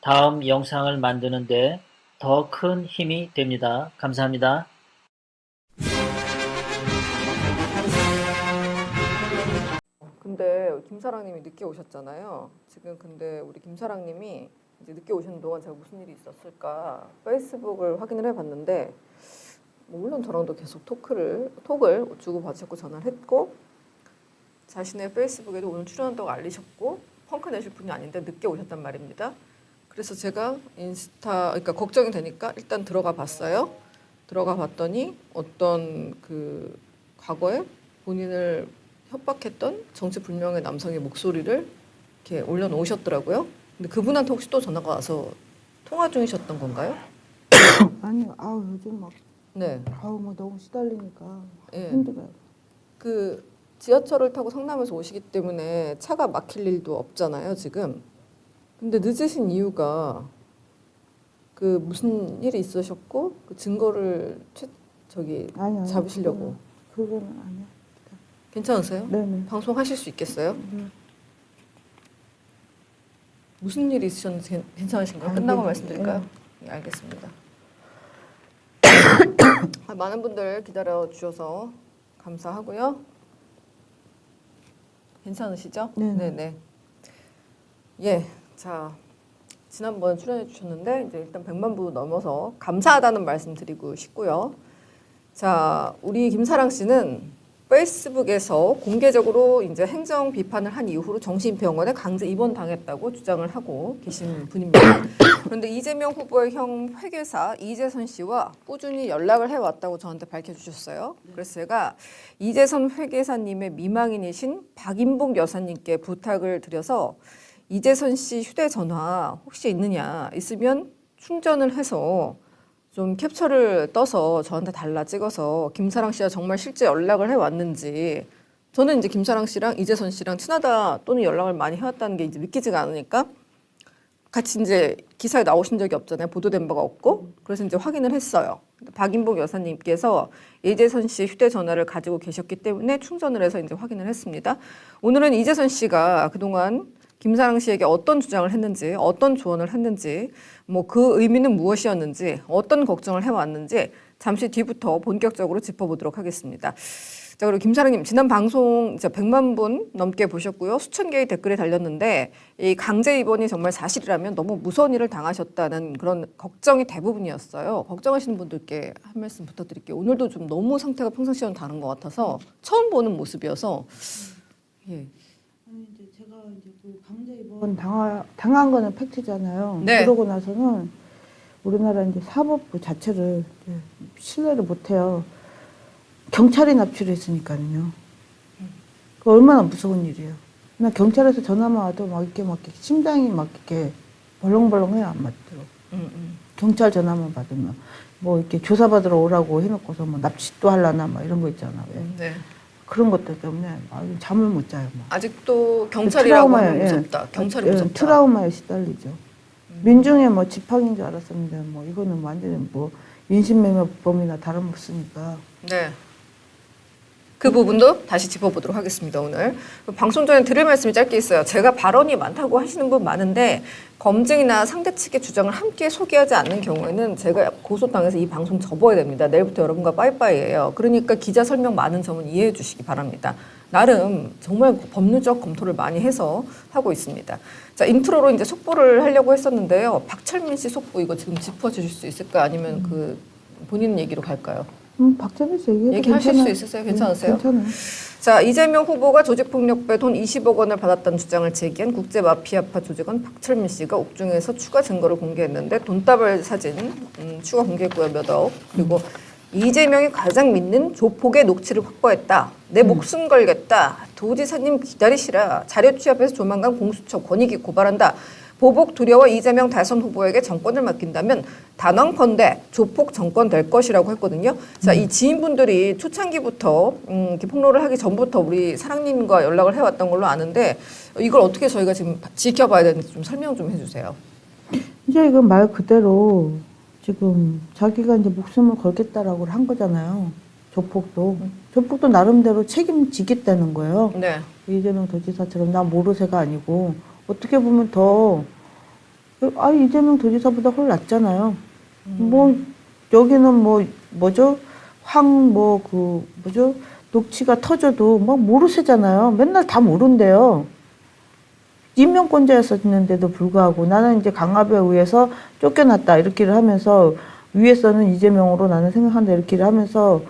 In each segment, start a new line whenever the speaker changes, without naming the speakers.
다음 영상을 만드는데 더 큰 힘이 됩니다. 감사합니다.
근데 김사랑님이 늦게 오셨잖아요. 지금 근데 우리 김사랑님이 이제 늦게 오시는 동안 제가 무슨 일이 있었을까 페이스북을 확인을 해봤는데 뭐 물론 저랑도 계속 톡을 주고받으셨고 전화를 했고 자신의 페이스북에도 오늘 출연한다고 알리셨고 펑크 내실 분이 아닌데 늦게 오셨단 말입니다. 그래서 제가 그러니까 걱정이 되니까 일단 들어가 봤어요. 들어가 봤더니 어떤 그 과거에 본인을 협박했던 정체불명의 남성의 목소리를 이렇게 올려놓으셨더라고요. 근데 그분한테 혹시 또 전화가 와서 통화 중이셨던 건가요?
아니요. 아우 요즘 막
네.
아우 뭐 너무 시달리니까
예.
힘들어요.
그 지하철을 타고 성남에서 오시기 때문에 차가 막힐 일도 없잖아요, 지금. 근데 늦으신 이유가 그 무슨 일이 있으셨고 그 증거를
아니요.
잡으시려고.
그거는 아니요.
괜찮으세요?
네네.
방송하실 수 있겠어요?
네.
무슨 일이 있으셨는지 괜찮으신가요? 끝나고 말씀드릴까요? 네, 알겠습니다. 많은 분들 기다려 주셔서 감사하고요. 괜찮으시죠? 네네. 예, 자 지난번에 출연해 주셨는데 이제 일단 100만 부 넘어서 감사하다는 말씀 드리고 싶고요. 자, 우리 김사랑 씨는 페이스북에서 공개적으로 이제 행정 비판을 한 이후로 정신병원에 강제 입원당했다고 주장을 하고 계신 분입니다. 그런데 이재명 후보의 형 회계사 이재선 씨와 꾸준히 연락을 해왔다고 저한테 밝혀주셨어요. 그래서 제가 이재선 회계사님의 미망인이신 박인복 여사님께 부탁을 드려서 이재선 씨 휴대전화 혹시 있느냐, 있으면 충전을 해서 좀 캡처를 떠서 저한테 달라 찍어서 김사랑 씨와 정말 실제 연락을 해왔는지, 저는 이제 김사랑 씨랑 이재선 씨랑 친하다 또는 연락을 많이 해왔다는 게 이제 믿기지가 않으니까 같이 이제 기사에 나오신 적이 없잖아요. 보도된 바가 없고. 그래서 이제 확인을 했어요. 박인복 여사님께서 이재선 씨 휴대전화를 가지고 계셨기 때문에 충전을 해서 이제 확인을 했습니다. 오늘은 이재선 씨가 그동안 김사랑 씨에게 어떤 주장을 했는지, 어떤 조언을 했는지, 뭐 그 의미는 무엇이었는지, 어떤 걱정을 해왔는지 잠시 뒤부터 본격적으로 짚어보도록 하겠습니다. 자, 그리고 김사랑님, 지난 방송 이제 100만 분 넘게 보셨고요. 수천 개의 댓글이 달렸는데 이 강제 입원이 정말 사실이라면 너무 무서운 일을 당하셨다는 그런 걱정이 대부분이었어요. 걱정하시는 분들께 한 말씀 부탁드릴게요. 오늘도 좀 너무 상태가 평상시와는 다른 것 같아서 처음 보는 모습이어서. 예.
아니 이제 제가 이제 그 강제 입원 당한 거는 팩트잖아요.
네.
그러고 나서는 우리나라 이제 사법부 자체를 신뢰를 못해요. 경찰이 납치를 했으니까요. 그 얼마나 무서운 일이에요. 그냥 경찰에서 전화만 와도 막 이렇게 심장이 막 이렇게 벌렁벌렁해요. 안 맞도록. 경찰 전화만 받으면 뭐 이렇게 조사받으러 오라고 해놓고서 뭐 납치도 하려나 막 이런 거 있잖아. 왜.
네.
그런 것들 때문에 잠을 못 자요. 막.
아직도 경찰이라고 하면 무섭다.
예.
경찰이 무섭다.
트라우마에 시달리죠. 민중의 뭐 지팡이인 줄 알았었는데 뭐 이거는 완전히 뭐 인신매매범이나 다름없으니까.
네. 그 부분도 다시 짚어보도록 하겠습니다. 오늘 방송 전에 드릴 말씀이 짧게 있어요. 제가 발언이 많다고 하시는 분 많은데 검증이나 상대 측의 주장을 함께 소개하지 않는 경우에는 제가 고소당해서 이 방송 접어야 됩니다. 내일부터 여러분과 빠이빠이예요. 그러니까 기자 설명 많은 점은 이해해 주시기 바랍니다. 나름 정말 법률적 검토를 많이 해서 하고 있습니다. 자, 인트로로 이제 속보를 하려고 했었는데요. 박철민 씨 속보 이거 지금 짚어주실 수 있을까? 아니면 그 본인 얘기로 갈까요?
박재민 씨
얘기하실 수 있으세요? 괜찮으세요?
괜찮아요.
자, 이재명 후보가 조직폭력배 돈 20억 원을 받았다는 주장을 제기한 국제마피아파 조직원 박철민 씨가 옥중에서 추가 증거를 공개했는데 돈다발 사진 추가 공개했고요. 몇 억. 그리고 이재명이 가장 믿는 조폭의 녹취를 확보했다. 내 목숨 걸겠다. 도지사님 기다리시라. 자료 취합해서 조만간 공수처 권익위 고발한다. 보복 두려워 이재명 대선 후보에게 정권을 맡긴다면 단언컨대 조폭 정권 될 것이라고 했거든요. 자, 이 지인분들이 초창기부터 이렇게 폭로를 하기 전부터 우리 사랑님과 연락을 해왔던 걸로 아는데 이걸 어떻게 저희가 지금 지켜봐야 되는지 좀 설명 좀 해주세요.
이제 이건 말 그대로 지금 자기가 이제 목숨을 걸겠다라고 한 거잖아요. 조폭도 나름대로 책임지겠다는 거예요.
네.
이재명 도지사처럼 나 모르쇠가 아니고 어떻게 보면 더 아, 이재명 도지사보다 훨 낫잖아요. 뭐, 여기는 뭐죠? 녹취가 터져도 막 모르세잖아요. 맨날 다 모른대요. 임명권자였었는데도 불구하고 나는 이제 강압에 의해서 쫓겨났다. 이렇게를 하면서 위에서는 이재명으로 나는 생각한다. 이렇게를 하면서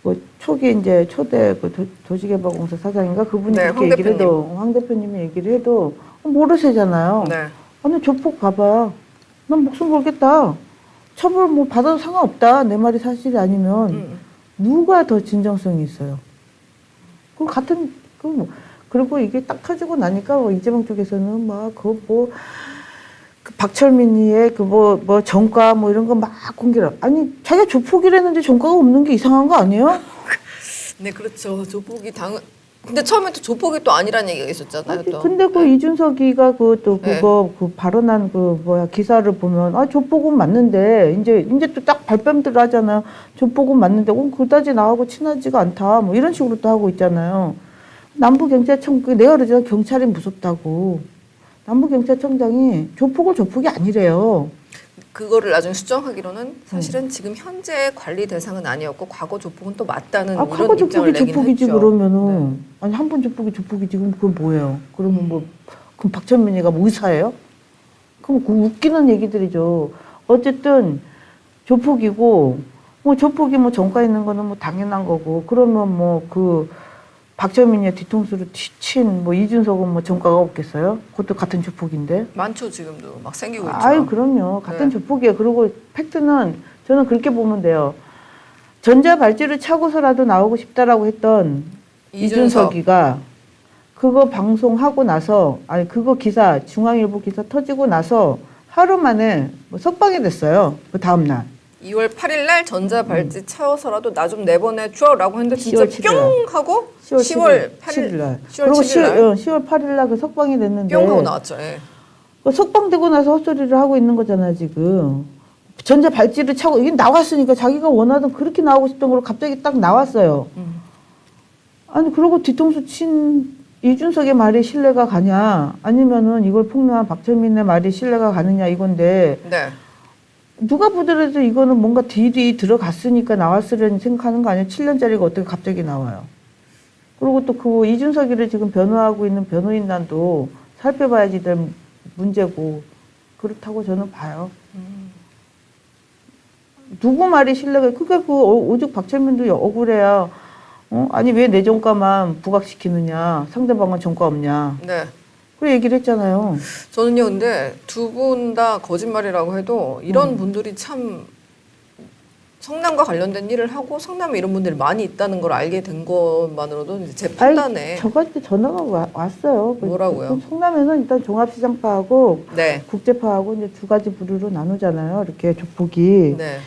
뭐 초기 이제 초대 그 도시개발공사 사장인가 그분이
네,
그렇게 얘기를 해도 황 대표님이 얘기를 해도 모르세잖아요.
네.
아니 조폭 봐봐. 난 목숨 걸겠다. 처벌 뭐 받아도 상관없다. 내 말이 사실이 아니면 누가 더 진정성이 있어요. 그 같은 그리고 이게 딱 터지고 나니까 이재명 쪽에서는 막 그 박철민이의 전과 이런 거 막 공개를 아니 자기가 조폭이랬는데 전과가 없는 게 이상한 거 아니에요?
네, 그렇죠. 조폭이 근데 처음에 또 조폭이 또 아니라는 얘기가 있었잖아요. 또.
근데 그
네.
이준석이가 발언한 기사를 보면 아 조폭은 맞는데 이제 또 딱 발뺌들 하잖아요. 조폭은 맞는데 그다지 나하고 친하지가 않다. 뭐 이런 식으로 또 하고 있잖아요. 남부경찰청 내가 그러잖아 경찰이 무섭다고. 남부경찰청장이 조폭이 아니래요.
그거를 나중에 수정하기로는 사실은 지금 현재 관리 대상은 아니었고 과거 조폭은 또 맞다는
아,
이런
과거
입장을
조폭이
내긴
조폭이지
했죠.
그러면은
네.
아니 한 번 조폭이지 그럼 뭐예요? 그러면 그럼 박철민이가 의사예요? 그럼 웃기는 얘기들이죠. 어쨌든 조폭이고 조폭이 전과 있는 거는 당연한 거고 그러면 박철민이의 뒤통수를 친 이준석은 전과가 없겠어요? 그것도 같은 조폭인데.
많죠, 지금도 막 생기고 있죠.
아유 그럼요. 같은
네.
조폭이에요. 그리고 팩트는 저는 그렇게 보면 돼요. 전자발찌를 차고서라도 나오고 싶다라고 했던 이준석이가 그거 방송하고 나서 그거 기사 중앙일보 기사 터지고 나서 하루 만에 석방이 됐어요. 그 다음 날.
2월 8일 날 전자발찌 차워서라도 나 좀 내보내줘라고 했는데 진짜
10월 7일 날.
뿅 하고 10월 8일
날.
10월
그리고
7일 날
10월 8일 날 그 석방이 됐는데
뿅 하고 나왔죠. 예.
석방되고 나서 헛소리를 하고 있는 거잖아 지금. 전자발찌를 차고 이게 나왔으니까 자기가 원하던 그렇게 나오고 싶던 걸로 갑자기 딱 나왔어요. 아니 그러고 뒤통수 친 이준석의 말이 신뢰가 가냐 아니면은 이걸 폭로한 박철민의 말이 신뢰가 가느냐 이건데
네.
누가 보더라도 이거는 뭔가 딜이 들어갔으니까 나왔으려니 생각하는 거 아니에요? 7년짜리가 어떻게 갑자기 나와요? 그리고 또 그 이준석이를 지금 변호하고 있는 변호인단도 살펴봐야지 될 문제고 그렇다고 저는 봐요. 누구 말이 신뢰가 그러니까 오죽 박철민도 억울해요. 아니 왜 내 전과만 부각시키느냐 상대방은 전과 없냐
네.
그 얘기를 했잖아요.
저는요, 근데 두 분 다 거짓말이라고 해도 이런 분들이 참 성남과 관련된 일을 하고 성남에 이런 분들이 많이 있다는 걸 알게 된 것만으로도 이제 제 판단에
저한테 전화가 왔어요.
뭐라고요?
성남에는 일단 종합시장파하고
네.
국제파하고 이제 두 가지 부류로 나누잖아요. 이렇게 조폭이
네.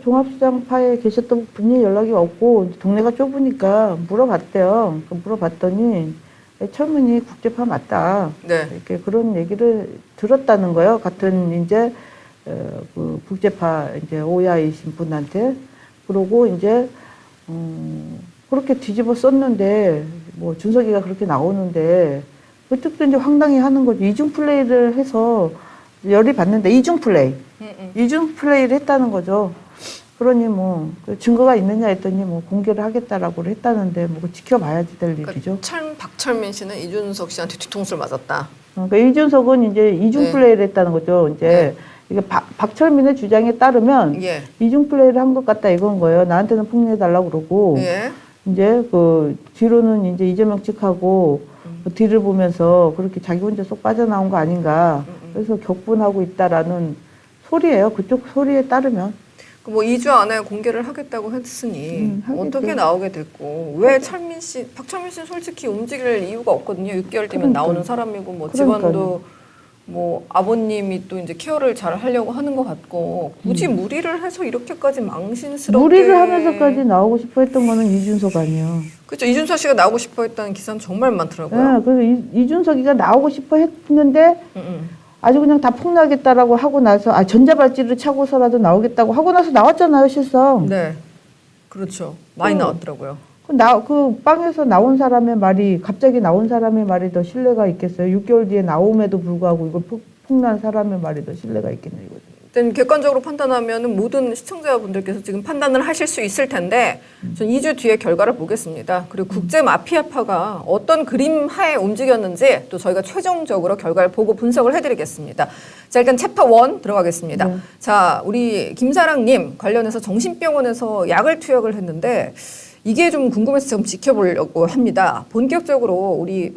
종합시장파에 계셨던 분이 연락이 왔고 동네가 좁으니까 물어봤대요. 물어봤더니 철문이 국제파 맞다.
네.
이렇게 그런 얘기를 들었다는 거예요. 같은 이제 그 국제파 이제 오야이신 분한테 그러고 이제 그렇게 뒤집어 썼는데 준석이가 그렇게 나오는데 그쪽도 이제 황당히 하는 거죠. 이중 플레이를 해서 열이 받는데 이중 플레이를 했다는 거죠. 그러니 그 증거가 있느냐 했더니 공개를 하겠다라고 했다는데 지켜봐야지 될 일이죠.
박철민 씨는 이준석 씨한테 뒤통수를 맞았다.
그러니까 이준석은 이제 이중
네.
플레이를 했다는 거죠. 이제
네.
이게 박철민의 주장에 따르면
예.
이중 플레이를 한 것 같다 이건 거예요. 나한테는 폭로해달라고 그러고
예.
이제 그 뒤로는 이제 이재명 측하고 그 뒤를 보면서 그렇게 자기 혼자 쏙 빠져나온 거 아닌가. 그래서 격분하고 있다라는 소리예요. 그쪽 소리에 따르면.
2주 안에 공개를 하겠다고 했으니
하겠죠.
어떻게 나오게 됐고 왜 박철민 씨는 솔직히 움직일 이유가 없거든요. 6개월 뒤면 나오는 사람이고 집안도 아버님이 또 이제 케어를 잘 하려고 하는 것 같고 굳이 무리를 해서 이렇게까지 망신스럽게
무리를 하면서까지 나오고 싶어 했던 거는 이준석 아니에요.
그렇죠. 이준석 씨가 나오고 싶어 했다는 기사는 정말 많더라고요.
네, 그래서 이준석이가 나오고 싶어 했는데 아주 그냥 다 폭로하겠다라고 하고 나서 전자발찌를 차고서라도 나오겠다고 하고 나서 나왔잖아요 실상.
네, 그렇죠. 많이 나왔더라고요.
그 빵에서 나온 사람의 말이, 갑자기 나온 사람의 말이 더 신뢰가 있겠어요? 6개월 뒤에 나옴에도 불구하고 이걸 폭로한 사람의 말이 더 신뢰가 있겠네요, 이거죠.
일단 객관적으로 판단하면 모든 시청자분들께서 지금 판단을 하실 수 있을 텐데 전 2주 뒤에 결과를 보겠습니다. 그리고 국제 마피아파가 어떤 그림 하에 움직였는지 또 저희가 최종적으로 결과를 보고 분석을 해드리겠습니다. 자, 일단 챕터 1 들어가겠습니다.
네.
자, 우리 김사랑님 관련해서 정신병원에서 약을 투약을 했는데 이게 좀 궁금해서 지금 지켜보려고 합니다. 본격적으로 우리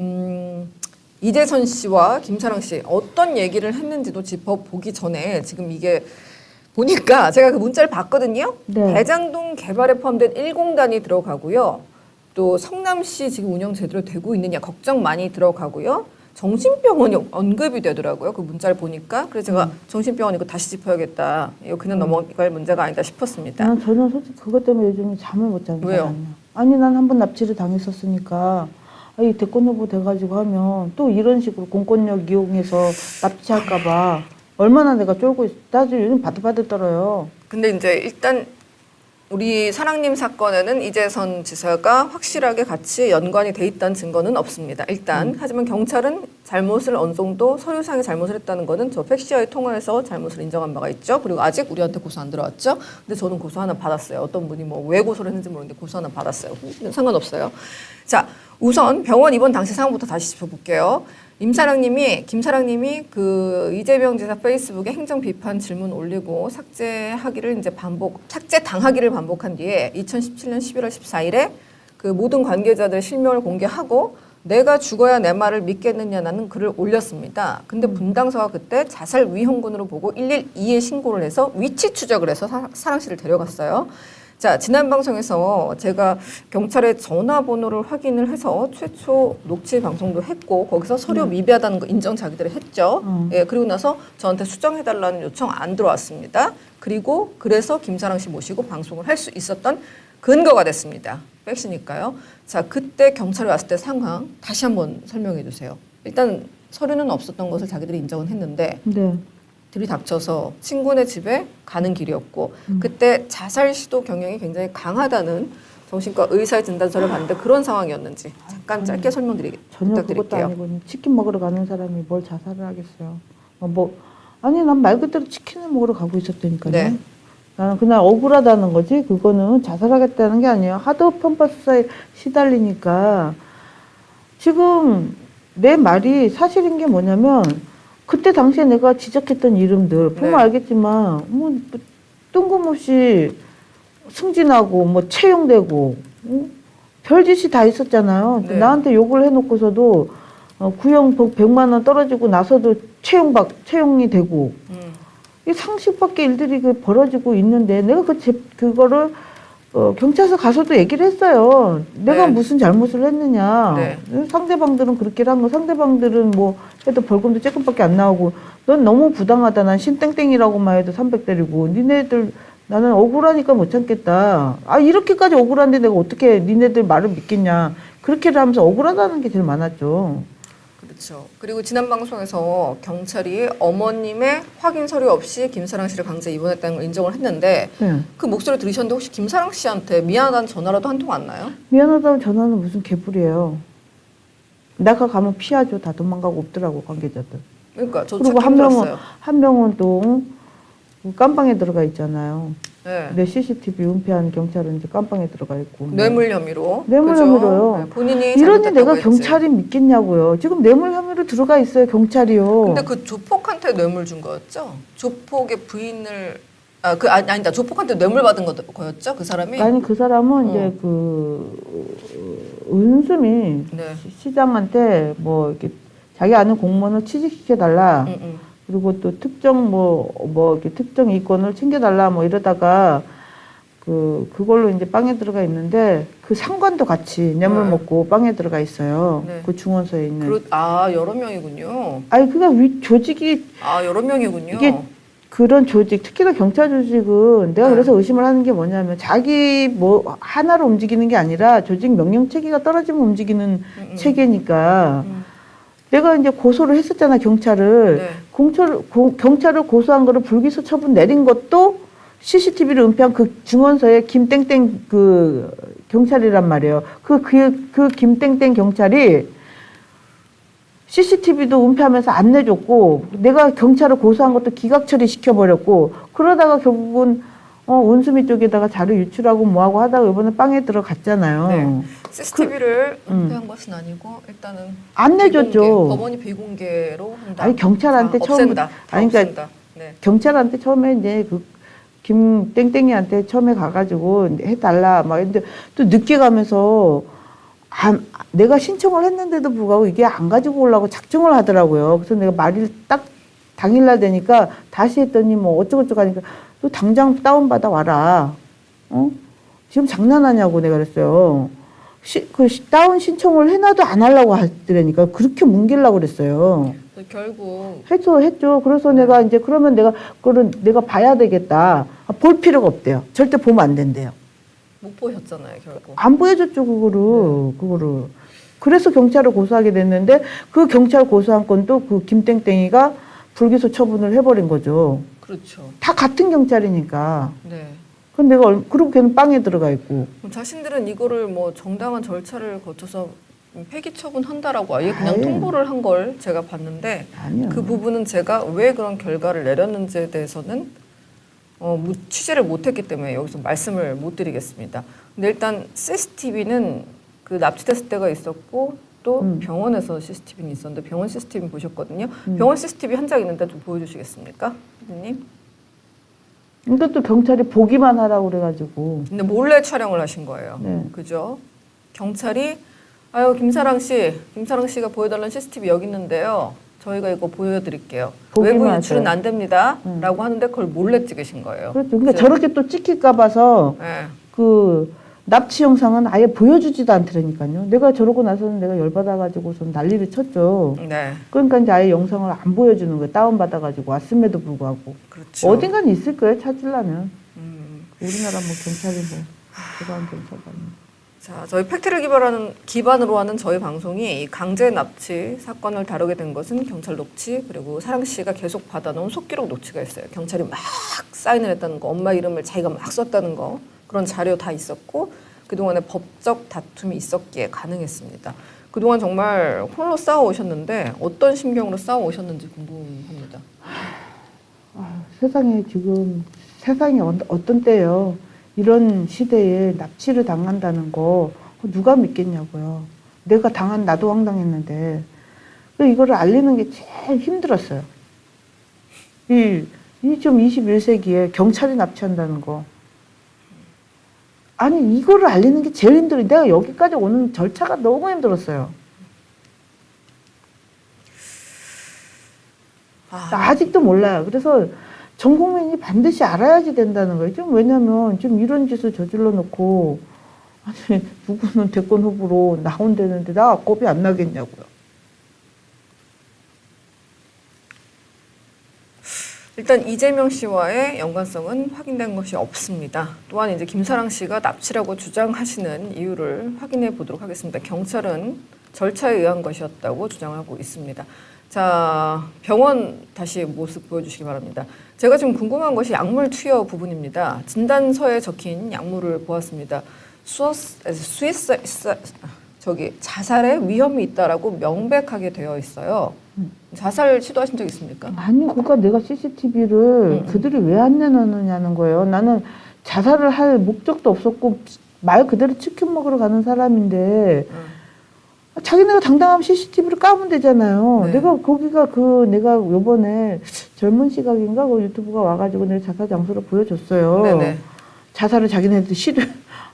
이재선 씨와 김사랑 씨 어떤 얘기를 했는지도 짚어보기 전에 지금 이게 보니까 제가 그 문자를 봤거든요.
네.
대장동 개발에 포함된 1공단이 들어가고요. 또 성남시 지금 운영 제대로 되고 있느냐 걱정 많이 들어가고요. 정신병원이 언급이 되더라고요. 그 문자를 보니까. 그래서 제가 정신병원 이거 다시 짚어야겠다. 이거 그냥 넘어갈 문제가 아니다 싶었습니다.
저는 솔직히 그것 때문에 요즘에 잠을 못 자는
왜요?
사람이에요. 아니, 난 한 번 납치를 당했었으니까 이 대권 후보 돼가지고 하면 또 이런 식으로 공권력 이용해서 납치할까봐 얼마나 내가 쫄고 있어. 나 지금 요즘 바들바들 떨어요.
근데 이제 일단 우리 사랑님 사건에는 이재선 지사가 확실하게 같이 연관이 돼 있다는 증거는 없습니다. 일단 하지만 경찰은 잘못을 어느 정도 서류상의 잘못을 했다는 거는 저 팩시와의 통화에서 잘못을 인정한 바가 있죠. 그리고 아직 우리한테 고소 안 들어왔죠. 근데 저는 고소 하나 받았어요. 어떤 분이 뭐 왜 고소를 했는지 모르는데 고소 하나 받았어요. 상관없어요. 자, 우선 병원 입원 당시 상황부터 다시 짚어볼게요. 김사랑님이 그 이재명 지사 페이스북에 행정 비판 질문 올리고 삭제하기를 삭제 당하기를 반복한 뒤에 2017년 11월 14일에 그 모든 관계자들 실명을 공개하고 내가 죽어야 내 말을 믿겠느냐는 글을 올렸습니다. 근데 분당서가 그때 자살 위험군으로 보고 112에 신고를 해서 위치 추적을 해서 사랑 씨를 데려갔어요. 자, 지난 방송에서 제가 경찰의 전화번호를 확인을 해서 최초 녹취 방송도 했고 거기서 서류 미비하다는 거 인정 자기들이 했죠. 예, 그리고 나서 저한테 수정해달라는 요청 안 들어왔습니다. 그리고 그래서 김사랑 씨 모시고 방송을 할 수 있었던 근거가 됐습니다. 백시니까요. 자, 그때 경찰이 왔을 때 상황 다시 한번 설명해 주세요. 일단 서류는 없었던 것을 자기들이 인정은 했는데
네.
들이닥쳐서 친구네 집에 가는 길이었고 그때 자살 시도 경향이 굉장히 강하다는 정신과 의사의 진단서를 봤는데 그런 상황이었는지 잠깐 짧게
전혀 그것도
부탁드릴게요.
아니고 치킨 먹으러 가는 사람이 뭘 자살을 하겠어요. 아니, 난 말 그대로 치킨을 먹으러 가고 있었다니까요.
네.
나는 그날 억울하다는 거지. 그거는 자살하겠다는 게 아니에요. 하도 편파 수사에 시달리니까. 지금 내 말이 사실인 게 뭐냐면 그때 당시에 내가 지적했던 이름들 보면
네.
알겠지만 뭐 뜬금없이 승진하고 뭐 채용되고 별짓이 다 있었잖아요.
네.
나한테 욕을 해놓고서도 구형 100만 원 떨어지고 나서도 채용이 되고 이 상식밖에 일들이 벌어지고 있는데 내가 그거를 경찰서 가서도 얘기를 했어요. 내가
네.
무슨 잘못을 했느냐.
네.
상대방들은 그렇게 한 거, 상대방들은 뭐 해도 벌금도 조금밖에 안 나오고 넌 너무 부당하다. 난 신땡땡이라고만 해도 300 때리고 니네들 나는 억울하니까 못 참겠다. 이렇게까지 억울한데 내가 어떻게 니네들 말을 믿겠냐. 그렇게를 하면서 억울하다는 게 제일 많았죠.
그렇죠. 그리고 지난 방송에서 경찰이 어머님의 확인 서류 없이 김사랑 씨를 강제 입원했다는 걸 인정을 했는데
네.
그 목소리 들으셨는데 혹시 김사랑 씨한테 미안하다는 전화라도 한 통 왔나요?
미안하다고 전화는 무슨 개뿔이에요. 내가 가면 피하죠. 다 도망가고 없더라고 관계자들.
그러니까 저도
그리고
찾기 힘들었어요.
한 명은 또 깜방에 들어가 있잖아요.
네.
내 CCTV 은폐한 경찰은 이제 깜방에 들어가 있고.
뇌물 혐의로.
뇌물
그죠?
혐의로요.
네, 본인이
이러니
잘못했다고
내가
했지.
경찰이 믿겠냐고요. 지금 뇌물 혐의로 들어가 있어요. 경찰이요.
근데 그 조폭한테 뇌물 준 거였죠? 조폭의 부인을 아니다. 조폭한테 뇌물 받은 거였죠? 그 사람이?
아니 그 사람은 이제 은수미
네.
시장한테 뭐 이렇게 자기 아는 공무원을 취직시켜 달라. 그리고 또 특정 이렇게 특정 이권을 챙겨달라 뭐 이러다가 그걸로 이제 빵에 들어가 있는데 그 상관도 같이 뇌물 먹고 빵에 들어가 있어요.
네.
그 중원서에 있는.
여러 명이군요.
아니 그러니까 조직이
여러 명이군요.
이게 그런 조직, 특히나 경찰 조직은 내가 그래서 의심을 하는 게 뭐냐면 자기 뭐 하나로 움직이는 게 아니라 조직 명령 체계가 떨어지면 움직이는 체계니까. 내가 이제 고소를 했었잖아 경찰을.
네.
경찰을 고소한 거를 불기소 처분 내린 것도 CCTV를 은폐한 그 중원서에 김땡땡 그 경찰이란 말이에요. 그 김땡땡 경찰이 CCTV도 은폐하면서 안 내줬고, 내가 경찰을 고소한 것도 기각 처리시켜버렸고, 그러다가 결국은, 원수미 쪽에다가 자료 유출하고 뭐하고 하다가 이번에 빵에 들어갔잖아요.
네. CCTV를 은폐한 것은 아니고 일단은
안 내줬죠.
비공개, 법원이 비공개로 한다.
아니, 경찰한테
다
처음에,
없앤다. 다
아니, 그러니까
없앤다. 네.
경찰한테 처음에 이제 김땡땡이한테 처음에 가가지고 해달라 막 했는데 또 늦게 가면서 내가 신청을 했는데도 불구하고 이게 안 가지고 오려고 작정을 하더라고요. 그래서 내가 말이 딱 당일날 되니까 다시 했더니 뭐 어쩌고저쩌고 하니까 또 당장 다운받아 와라. 지금 장난하냐고 내가 그랬어요. 다운 신청을 해놔도 안 하려고 하더라니까 그렇게 뭉개려고 그랬어요.
결국
했죠. 그래서 내가 이제 그러면 내가 봐야 되겠다. 볼 필요가 없대요. 절대 보면 안 된대요.
못 보셨잖아요, 결국.
안 보여줬죠, 그거를. 그래서 경찰을 고소하게 됐는데 그 경찰 고소한 건도 그 김땡땡이가 불기소 처분을 해버린 거죠.
그렇죠.
다 같은 경찰이니까.
네.
근데 그리고 걔는 빵에 들어가 있고.
그럼 자신들은 이거를 뭐 정당한 절차를 거쳐서 폐기 처분한다라고 아예 그냥
아예.
통보를 한 걸 제가 봤는데
아니요.
그 부분은 제가 왜 그런 결과를 내렸는지에 대해서는 취재를 못했기 때문에 여기서 말씀을 못 드리겠습니다. 근데 일단 CCTV는 그 납치됐을 때가 있었고 또 병원에서 CCTV는 있었는데 병원 CCTV 보셨거든요. 병원 CCTV 한 장 있는데 좀 보여주시겠습니까, 선생님?
그러니까 또 경찰이 보기만 하라고 그래가지고.
근데 몰래 촬영을 하신 거예요.
네.
그죠? 경찰이 아유 김사랑 씨가 보여달라는 CCTV 여기 있는데요. 저희가 이거 보여드릴게요.
보기만
외부 유출은
하세요.
안 됩니다. 라고 하는데 그걸 몰래 찍으신 거예요.
그렇죠. 그러니까
그죠?
저렇게 또 찍힐까 봐서
네.
그 납치 영상은 아예 보여주지도 않더라니까요. 내가 저러고 나서는 내가 열받아가지고서 난리를 쳤죠.
네.
그러니까 이제 아예 영상을 안 보여주는 거예요. 다운받아가지고 왔음에도 불구하고.
그렇죠.
어딘가는 있을 거예요, 찾으려면.
음.
우리나라 뭐 경찰이 뭐, 대단한 경찰이 아니에요.
자, 저희 팩트를 기반으로 하는 저희 방송이 이 강제 납치 사건을 다루게 된 것은 경찰 녹취 그리고 사랑 씨가 계속 받아놓은 속기록 녹취가 있어요. 경찰이 막 사인을 했다는 거, 엄마 이름을 자기가 막 썼다는 거 그런 자료 다 있었고 그동안에 법적 다툼이 있었기에 가능했습니다. 그동안 정말 홀로 싸워오셨는데 어떤 심경으로 싸워오셨는지 궁금합니다.
세상이 어떤 때예요. 이런 시대에 납치를 당한다는 거 누가 믿겠냐고요. 내가 나도 황당했는데 이거를 알리는 게 제일 힘들었어요. 이 좀 21세기에 경찰이 납치한다는 거. 아니 이거를 알리는 게 제일 힘들어요. 내가 여기까지 오는 절차가 너무 힘들었어요. 아직도 몰라요. 그래서 전 국민이 반드시 알아야지 된다는 거예요. 좀 왜냐면 좀 이런 짓을 저질러 놓고 아니 누구는 대권 후보로 나온다는데 나 겁이 안 나겠냐고요.
일단 이재명 씨와의 연관성은 확인된 것이 없습니다. 또한 이제 김사랑 씨가 납치라고 주장하시는 이유를 확인해 보도록 하겠습니다. 경찰은 절차에 의한 것이었다고 주장하고 있습니다. 자, 병원 다시 모습 보여주시기 바랍니다. 제가 지금 궁금한 것이 약물 투여 부분입니다. 진단서에 적힌 약물을 보았습니다. 자살의 위험이 있다라고 명백하게 되어 있어요. 자살 시도하신 적 있습니까?
아니, 그러니까 내가 CCTV를 그들이 왜 안 내놓느냐는 거예요. 나는 자살을 할 목적도 없었고 말 그대로 치킨 먹으러 가는 사람인데 자기네가 당당하면 CCTV를 까면 되잖아요.
네.
내가 거기가 내가 요번에 젊은 시각인가 그 유튜브가 와가지고 내가 자살 장소를 보여줬어요.
네네.
자살을 자기네들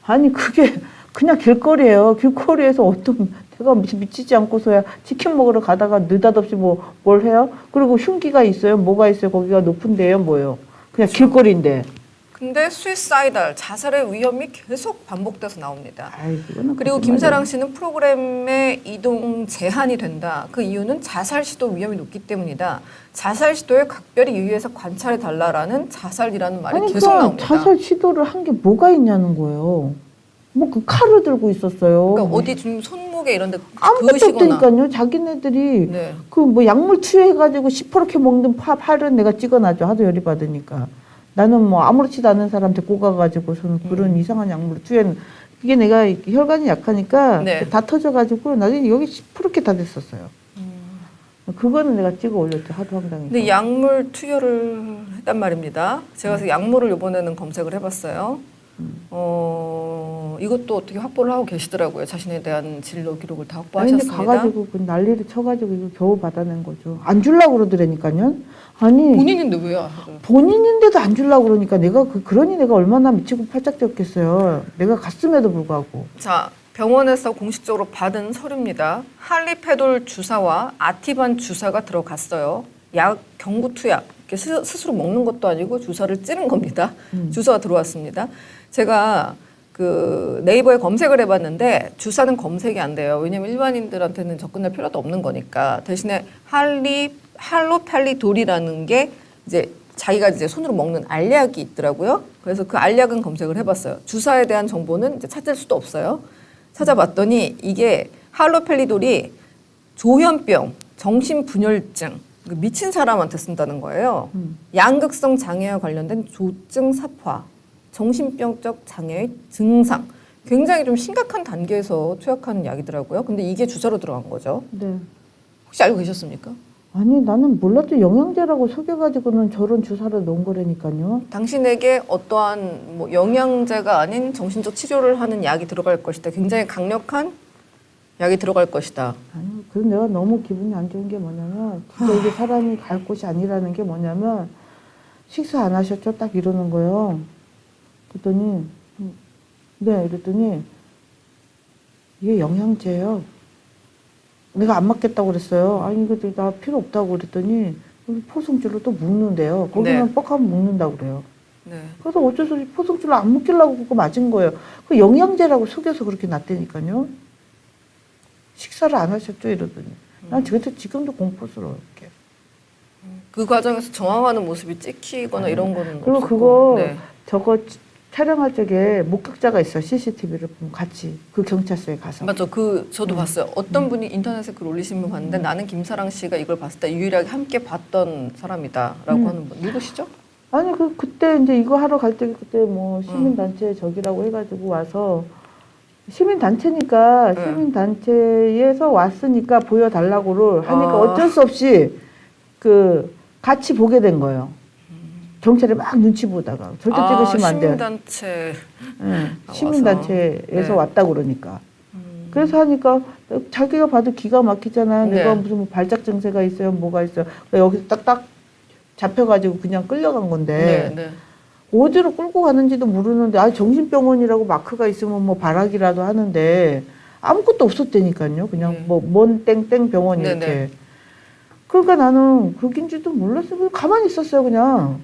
아니 그게 그냥 길거리예요. 길거리에서 내가 미치지 않고서야 치킨 먹으러 가다가 느닷없이 뭘 해요? 그리고 흉기가 있어요? 뭐가 있어요? 거기가 높은 데요? 뭐요? 그냥 길거리인데.
근데 수이사이달 자살의 위험이 계속 반복돼서 나옵니다.
그거는
그리고
거짓말이야.
김사랑 씨는 프로그램의 이동 제한이 된다. 그 이유는 자살 시도 위험이 높기 때문이다. 자살 시도에 각별히 유의해서 관찰해 달라라는 자살이라는 말이
아니,
계속 나옵니다.
자살 시도를 한 게 뭐가 있냐는 거예요. 그 칼을 들고 있었어요.
그러니까 어디 좀 손목에 이런 데
아무것도
그으시거나.
없다니까요. 자기네들이
네.
약물 투여해가지고 시퍼렇게 먹는 팔은 내가 찍어놔줘. 하도 열이 받으니까. 나는 아무렇지도 않은 사람 데리고 가가지고서는 그런 이상한 약물을 이게 내가 이렇게 혈관이 약하니까
네.
다 터져가지고 나중에 여기 시퍼렇게 다 됐었어요. 그거는 내가 찍어 올렸죠. 하도 황당해서.
근데 약물 투여를 했단 말입니다. 제가 그래서 약물을 이번에는 검색을 해봤어요. 이것도 어떻게 확보를 하고 계시더라고요. 자신에 대한 진료 기록을 다
아니, 근데
확보하셨습니다.
가가지고 그 난리를 쳐가지고 이거 겨우 받아낸 거죠. 안 주려고 그러더라니까요. 아니
본인인데 왜 하죠?
본인인데도 안 주려고 그러니까 내가 그러니 내가 얼마나 미치고 팔짝 뛰었겠어요. 내가 갔음에도 불구하고.
자, 병원에서 공식적으로 받은 서류입니다. 할리페돌 주사와 아티반 주사가 들어갔어요. 약 경구 투약. 이렇게 스스로 먹는 것도 아니고 주사를 찌른 겁니다. 주사가 들어왔습니다. 제가 그 네이버에 검색을 해봤는데 주사는 검색이 안 돼요. 왜냐면 일반인들한테는 접근할 필요도 없는 거니까. 대신에 할로펠리돌이라는 게 이제 자기가 이제 손으로 먹는 알약이 있더라고요. 그래서 그 알약은 검색을 해봤어요. 주사에 대한 정보는 이제 찾을 수도 없어요. 찾아봤더니 이게 할로펠리돌이 조현병, 정신분열증, 미친 사람한테 쓴다는 거예요. 양극성 장애와 관련된 조증 사파, 정신병적 장애의 증상. 굉장히 좀 심각한 단계에서 투약하는 약이더라고요. 근데 이게 주사로 들어간 거죠.
네.
혹시 알고 계셨습니까?
아니 나는 몰랐죠. 영양제라고 속여가지고는 저런 주사를 놓은 거라니까요.
당신에게 어떠한 뭐 영양제가 아닌 정신적 치료를 하는 약이 들어갈 것이다. 굉장히 강력한 약이 들어갈 것이다.
아니 그래서 내가 너무 기분이 안 좋은 게 뭐냐면 진짜 이게 사람이 갈 곳이 아니라는 게 뭐냐면 식사 안 하셨죠? 딱 이러는 거예요. 그랬더니 네 이랬더니 이게 영양제예요. 내가 안 맞겠다고 그랬어요. 아니 이거 나 필요 없다고 그랬더니 포승줄로 또 묶는데요. 거기만
네.
뻑하면 묶는다고 그래요.
네.
그래서 어쩔 수 없이 포승줄로 안 묶이려고 그거 맞은 거예요. 그 영양제라고 속여서 그렇게 놨다니까요. 식사를 안 하셨죠? 이러더니. 난 지금도 공포스러워. 이렇게.
그 과정에서 저항하는 모습이 찍히거나 이런 거는
그리고
없었고.
그거
네.
저거 촬영할 적에 목격자가 있어. CCTV를 보면 같이 그 경찰서에 가서.
맞죠. 저도 봤어요. 어떤 분이 인터넷에 글 올리신 분 봤는데 나는 김사랑 씨가 이걸 봤을 때 유일하게 함께 봤던 사람이다라고 하는 분. 누구시죠?
아니 그때 이제 이거 하러 갈 때 그때 뭐 시민단체 저기라고 해가지고 와서 시민단체니까
네.
시민단체에서 왔으니까 보여달라고를 하니까
아.
어쩔 수 없이 그 같이 보게 된 거예요. 경찰이 막 눈치 보다가 절대 찍으시면 안 돼요.
시민단체.
네,
와서.
시민단체에서
네.
왔다 그러니까. 그래서 하니까 자기가 봐도 기가 막히잖아요.
네.
내가 무슨 뭐 발작 증세가 있어요, 뭐가 있어요. 여기서 딱딱 잡혀가지고 그냥 끌려간 건데
네.
어디로 끌고 가는지도 모르는데 정신병원이라고 마크가 있으면 뭐 발악이라도 하는데 아무것도 없었다니까요. 그냥
네.
뭐 먼 땡땡 병원 이렇게.
네네.
그러니까 나는 그긴지도 몰랐어요. 그냥 가만히 있었어요, 그냥.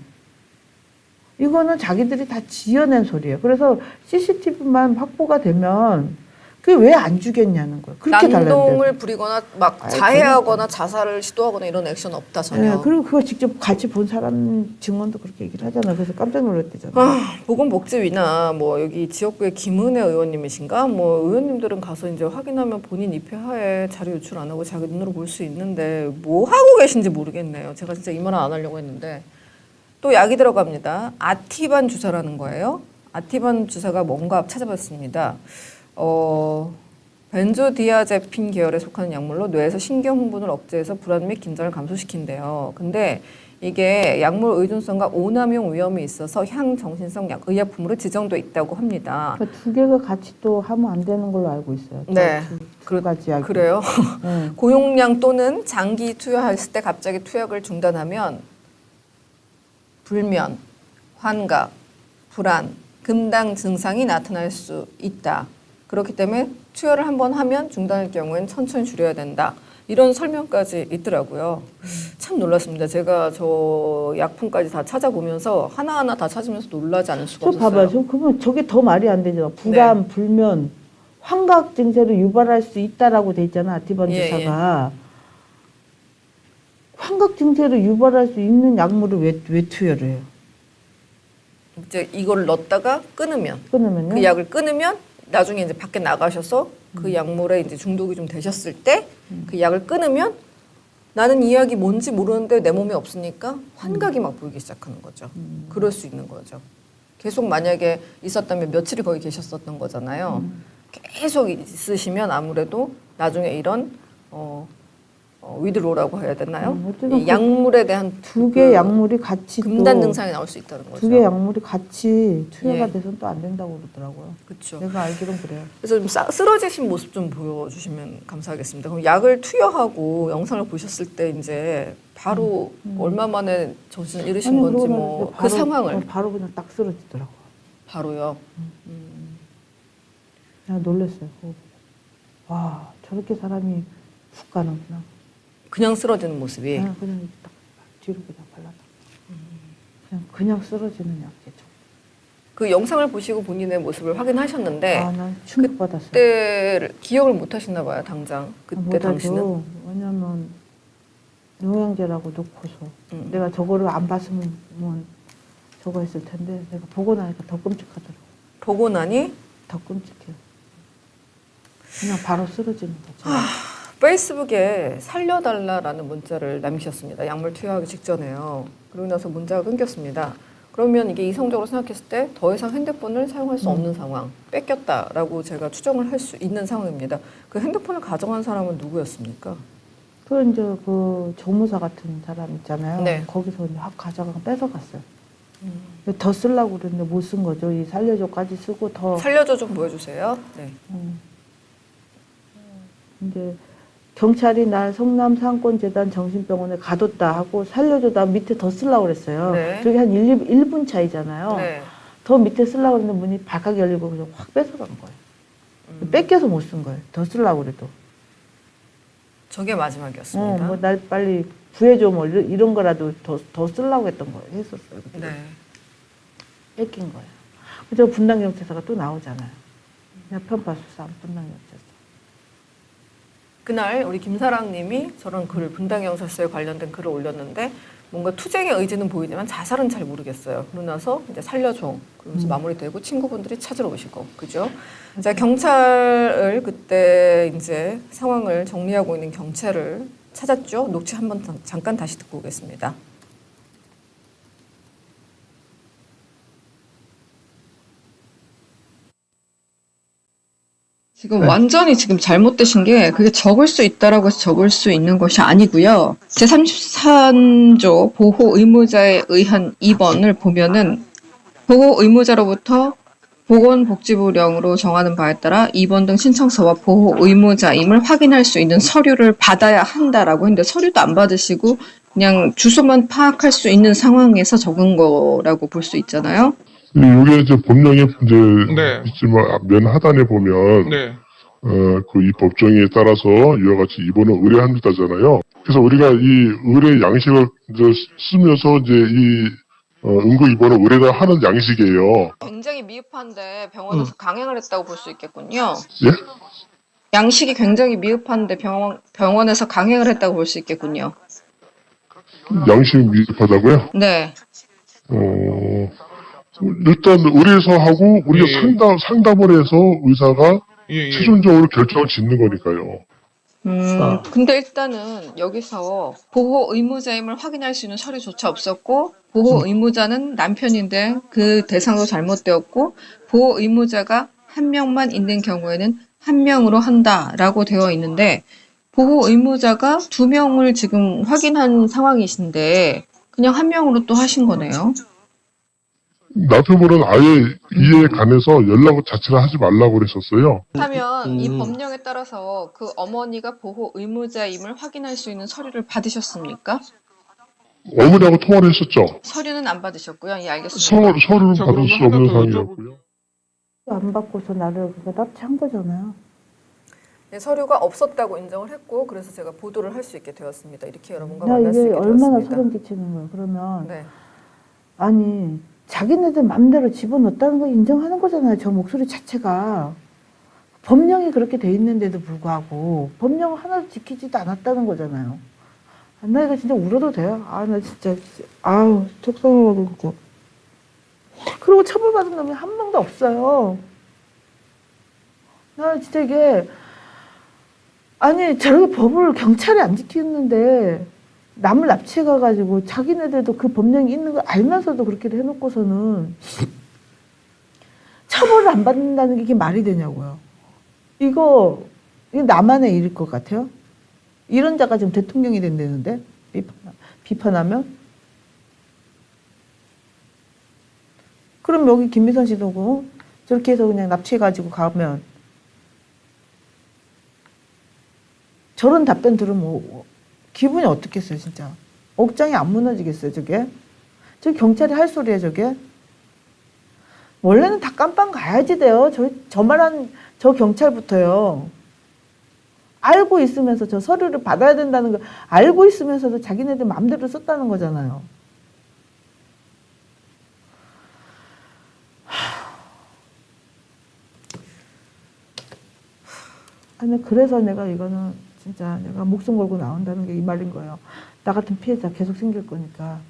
이거는 자기들이 다 지어낸 소리예요. 그래서 CCTV만 확보가 되면 그게 왜 안 주겠냐는 거예요. 그렇게 달라요.
난동을 부리거나 막
아이,
자해하거나 자살을 시도하거나 이런 액션 없다 전혀.
네, 그리고 그거 직접 같이 본 사람 증언도 그렇게 얘기를 하잖아요. 그래서 깜짝 놀랐대잖아요.
보건복지위나 뭐 여기 지역구의 김은혜 의원님이신가 뭐 의원님들은 가서 이제 확인하면 본인 입회하에 자료 유출 안 하고 자기 눈으로 볼 수 있는데 뭐 하고 계신지 모르겠네요. 제가 진짜 이 말은 안 하려고 했는데 또 약이 들어갑니다. 아티반 주사라는 거예요. 아티반 주사가 뭔가 찾아봤습니다. 벤조디아제핀 계열에 속하는 약물로 뇌에서 신경 흥분을 억제해서 불안 및 긴장을 감소시킨대요. 근데 이게 약물 의존성과 오남용 위험이 있어서 향정신성 의약품으로 지정돼 있다고 합니다.
그러니까 두 개가 같이 또 하면 안 되는 걸로 알고 있어요.
네.
두 가지 약.
그래요.
네.
고용량 또는 장기 투여했을 때 갑자기 투약을 중단하면 불면, 환각, 불안, 금당 증상이 나타날 수 있다. 그렇기 때문에 투여를 한번 하면 중단할 경우에는 천천히 줄여야 된다. 이런 설명까지 있더라고요. 참 놀랐습니다. 제가 저 약품까지 다 찾아보면서 하나하나 다 찾으면서 놀라지 않을 수가
저
없었어요.
봐봐요. 저 그러면 저게 더 말이 안 되죠. 불안, 불면, 환각 증세를 유발할 수 있다라고 돼 있잖아. 아티반
예,
주사가. 환각 증세를 유발할 수 있는 약물을 왜 투여를 해요?
이제 이걸 넣었다가 끊으면
끊으면요?
그 약을 끊으면 나중에 이제 밖에 나가셔서 그 약물에 이제 중독이 좀 되셨을 때 그 약을 끊으면 나는 이 약이 뭔지 모르는데 내 몸에 없으니까 환각이 막 보이기 시작하는 거죠. 그럴 수 있는 거죠. 계속 만약에 있었다면 며칠이 거기 계셨었던 거잖아요. 계속 있으시면 아무래도 나중에 이런 위드로라고 해야 되나요?
어쨌든
이 약물에 대한
두 개 약물이 같이
금단 증상이 나올 수 있다는 거죠.
두 개 약물이 같이 투여가
예.
돼서는 또 안 된다고 그러더라고요.
그렇죠.
내가 알기론 그래요.
그래서 좀 쓰러지신 모습 좀 보여주시면 감사하겠습니다. 그럼 약을 투여하고 영상을 보셨을 때 이제 바로 얼마 만에 정신을 잃으신
아니,
건지
그러고
뭐
나서
그 상황을
바로 그냥 딱 쓰러지더라고요.
바로요.
그냥 놀랐어요. 그거 보고. 와, 저렇게 사람이 훅 가는구나.
그냥 쓰러지는 모습이.
그냥 딱 뒤로 그냥 발라다. 그냥 쓰러지는 약이죠.
그 영상을 보시고 본인의 모습을 확인하셨는데
난 충격받았어요.
그때 기억을 못 하시나 봐요, 당장. 그때 당시는.
왜냐면 영양제라고 놓고서 내가 저거를 안 봤으면 저거 했을 텐데 내가 보고 나니까 더 끔찍하더라고.
보고 나니
더 끔찍해요. 그냥 바로 쓰러지는 거죠.
페이스북에 살려달라라는 문자를 남기셨습니다. 약물 투여하기 직전에요. 그러고 나서 문자가 끊겼습니다. 그러면 이게 이성적으로 생각했을 때 더 이상 핸드폰을 사용할 수 없는 상황, 뺏겼다라고 제가 추정을 할 수 있는 상황입니다. 그 핸드폰을 가져간 사람은 누구였습니까?
그 이제 그 조무사 같은 사람 있잖아요.
네.
거기서 이제 확 가져가고 뺏어갔어요. 더 쓰려고 그랬는데 못 쓴 거죠. 이 살려줘까지 쓰고 더.
살려줘 좀 보여주세요. 네.
이제 경찰이 날 성남상권재단 정신병원에 가뒀다 하고 살려줘다 밑에 더 쓰려고 그랬어요.
네.
저기 한 1분 차이잖아요.
네.
더 밑에 쓰려고 그랬는데 문이 발칵 열리고 그냥 확 뺏어간 거예요. 뺏겨서 못 쓴 거예요. 더 쓰려고 그래도.
저게 마지막이었습니다.
뭐 날 빨리 구해줘 뭐 이런 거라도 더 쓰려고 했던 거예요. 했었어요. 그때.
네.
뺏긴 거예요. 그래서 분당경찰서가 또 나오잖아요. 그냥 편파수사 분당경찰서.
그날 우리 김사랑님이 저런 글을 분당경찰서에 관련된 글을 올렸는데 뭔가 투쟁의 의지는 보이지만 자살은 잘 모르겠어요. 그러고 나서 이제 살려줘 그러면서 마무리되고 친구분들이 찾으러 오시고 그죠? 자 경찰을 그때 이제 상황을 정리하고 있는 경찰을 찾았죠. 녹취 한번 잠깐 다시 듣고 오겠습니다.
지금 완전히 지금 잘못되신 게 그게 적을 수 있다라고 해서 적을 수 있는 것이 아니고요. 제33조 보호 의무자에 의한 2번을 보면은 보호 의무자로부터 보건복지부령으로 정하는 바에 따라 2번 등 신청서와 보호 의무자임을 확인할 수 있는 서류를 받아야 한다라고 했는데 서류도 안 받으시고 그냥 주소만 파악할 수 있는 상황에서 적은 거라고 볼 수 있잖아요.
이게 이제 법령에 이제
네.
있지만 맨 하단에 보면
네.
그 이 법정에 따라서 이와 같이 입원을 의뢰합니다잖아요. 그래서 우리가 이 의뢰 양식을 이제 쓰면서 이제 이 응급 입원을 의뢰를 하는 양식이에요.
굉장히 미흡한데 병원에서 강행을 했다고 볼 수 있겠군요.
예?
양식이 굉장히 미흡한데 병원에서 강행을 했다고 볼 수 있겠군요.
양식이 미흡하다고요?
네.
일단 의뢰서하고 우리가
예.
상담을 해서 의사가
예.
최종적으로 결정을 짓는 거니까요.
근데 일단은 여기서 보호 의무자임을 확인할 수 있는 서류조차 없었고 보호 의무자는 남편인데 그 대상도 잘못되었고 보호 의무자가 한 명만 있는 경우에는 한 명으로 한다라고 되어 있는데 보호 의무자가 2명을 지금 확인한 상황이신데 그냥 한 명으로 또 하신 거네요.
남편분은 아예 이에 관해서 연락 자체를 하지 말라고 그랬었어요.
그렇다면 이 법령에 따라서 그 어머니가 보호 의무자임을 확인할 수 있는 서류를 받으셨습니까?
어머니하고 통화를 했었죠.
서류는 안 받으셨고요. 예, 알겠습니다.
서류를
자,
받을
그러면
수
하나
없는
더
상황이었고요.
안 받고서 나를 그러니까 납치한 거잖아요.
네, 서류가 없었다고 인정을 했고 그래서 제가 보도를 할 수 있게 되었습니다. 이렇게 여러분과
나
만날 수
이게
있게
얼마나
되었습니다.
소름 끼치는 거야. 그러면
네.
아니 자기네들 맘대로 집어넣었다는 거 인정하는 거잖아요. 저 목소리 자체가. 법령이 그렇게 돼 있는데도 불구하고 법령을 하나도 지키지도 않았다는 거잖아요. 나 이거 진짜 울어도 돼요. 나 진짜 아우 속상해가지고 진짜. 그리고 처벌받은 놈이 한 명도 없어요. 나 진짜 이게 아니 저렇게 법을 경찰이 안 지키는데 남을 납치해가지고 자기네들도 그 법령이 있는 걸 알면서도 그렇게 해놓고서는 처벌을 안 받는다는 게 이게 말이 되냐고요. 이거 나만의 일일 것 같아요. 이런 자가 지금 대통령이 된다는데 비판하면? 그럼 여기 김미선 씨도 저렇게 해서 그냥 납치해가지고 가면 저런 답변 들으면 기분이 어떻겠어요, 진짜. 억장이 안 무너지겠어요, 저게? 저게 경찰이 할 소리예요, 저게? 원래는 다 깜빵 가야지 돼요. 저 말한 저 경찰부터요. 알고 있으면서 저 서류를 받아야 된다는 걸 알고 있으면서도 자기네들 마음대로 썼다는 거잖아요. 아니, 그래서 내가 이거는 진짜 내가 목숨 걸고 나온다는 게 이 말인 거예요. 나 같은 피해자 계속 생길 거니까.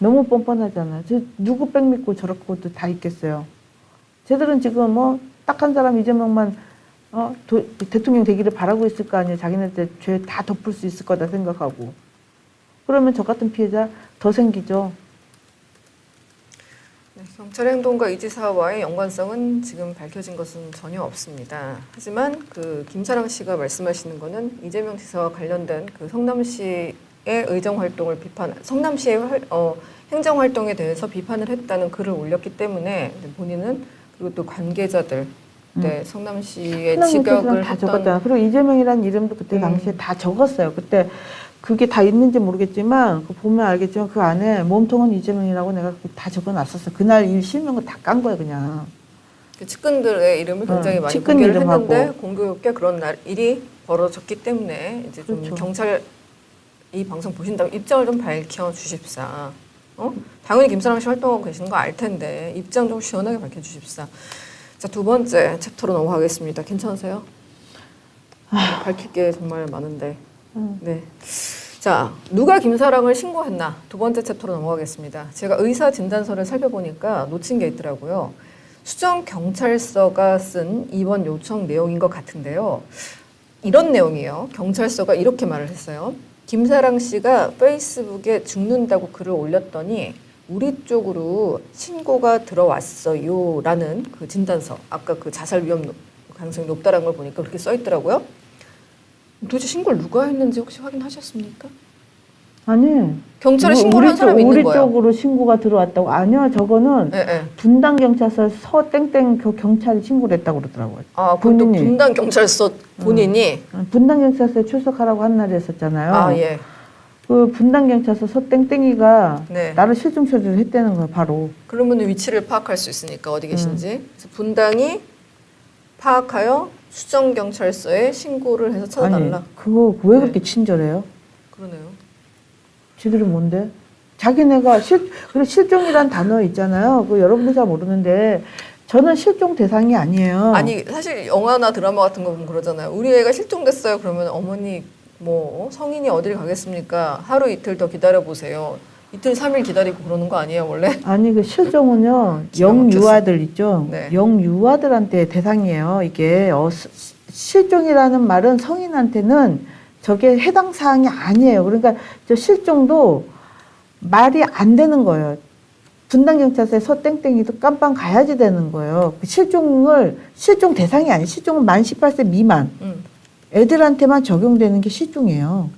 너무 뻔뻔하잖아요. 누구 백 믿고 저럴 것도 다 있겠어요. 쟤들은 지금 딱 한 사람 이재명만 대통령 되기를 바라고 있을 거 아니에요. 자기네들 죄 다 덮을 수 있을 거다 생각하고. 그러면 저 같은 피해자 더 생기죠.
네, 경찰의 행동과 이 지사와의 연관성은 지금 밝혀진 것은 전혀 없습니다. 하지만 그 김사랑 씨가 말씀하시는 거는 이재명 지사와 관련된 그 성남시의 의정 활동을 성남시의 행정 활동에 대해서 비판을 했다는 글을 올렸기 때문에 본인은 그리고 또 관계자들 성남시의 직역을
다 적었잖아. 그리고 이재명이라는 이름도 그때 당시에 다 적었어요. 그때 그게 다 있는지 모르겠지만 보면 알겠지만 그 안에 몸통은 이재명이라고 내가 다 적어놨었어. 그날 일 실명을 다 깐 거야 그냥.
그 측근들의 이름을 굉장히 많이
측근
공개를
이름하고.
했는데 공교롭게 그런 일이 벌어졌기 때문에 이제 좀
그렇죠.
경찰 이 방송 보신다면 입장을 좀 밝혀 주십사. 당연히 김사랑 씨 활동하고 계시는 거 알 텐데 입장 좀 시원하게 밝혀 주십사. 자, 두 번째 챕터로 넘어가겠습니다. 괜찮으세요? 밝힐 게 정말 많은데. 네. 자, 누가 김사랑을 신고했나? 두 번째 챕터로 넘어가겠습니다. 제가 의사 진단서를 살펴보니까 놓친 게 있더라고요. 수정경찰서가 쓴 입원 요청 내용인 것 같은데요. 이런 내용이에요. 경찰서가 이렇게 말을 했어요. 김사랑 씨가 페이스북에 죽는다고 글을 올렸더니 우리 쪽으로 신고가 들어왔어요 라는 그 진단서, 아까 그 자살 위험 가능성이 높다는 걸 보니까 그렇게 써 있더라고요. 도대체 신고를 누가 했는지 혹시 확인하셨습니까?
아니.
경찰에 신고를 한 사람이 있는
우리
거예요.
쪽으로 신고가 들어왔다고. 아니요, 저거는
네.
분당경찰서 서땡땡 그 경찰이 신고를 했다고 그러더라고요.
아, 그것도
본인이.
분당경찰서 본인이?
분당경찰서에 출석하라고 한 날이었었잖아요.
아, 예.
그 분당경찰서 서땡땡이가
네.
나를 실종 처리를 했다는 거야, 바로.
그러면 위치를 파악할 수 있으니까 어디 계신지. 그래서 분당이 파악하여 수정경찰서에 신고를 해서 찾아달라.
아니, 그거 왜
네.
그렇게 친절해요?
그러네요.
지들이 뭔데? 자기네가 그리고 실종이란 단어 있잖아요. 그 여러분들 잘 모르는데 저는 실종 대상이 아니에요.
아니, 사실 영화나 드라마 같은 거 보면 그러잖아요. 우리 애가 실종됐어요. 그러면 어머니 성인이 어딜 가겠습니까? 하루 이틀 더 기다려보세요. 이틀 3일 기다리고 그러는 거 아니에요 원래?
아니 그 실종은요
기가 막혔어.
영유아들 있죠.
네.
영유아들한테 대상이에요. 이게 실종이라는 말은 성인한테는 저게 해당 사항이 아니에요. 그러니까 저 실종도 말이 안 되는 거예요. 분당경찰서에 서땡땡이도 깜빵 가야지 되는 거예요. 실종 대상이 아니에요. 실종은 만 18세 미만 애들한테만 적용되는 게 실종이에요.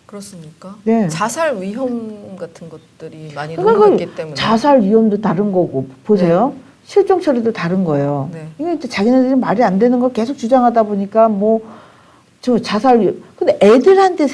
그렇습니까?
네.
자살 위험 같은 것들이 많이
그러니까
녹아있기 때문에.
자살 위험도 다른 거고 보세요. 실종 처리도 다른 거예요.
네.
이게 또 자기네들이 말이 안 되는 걸 계속 주장하다 보니까 저 자살 위험. 근데 애들한테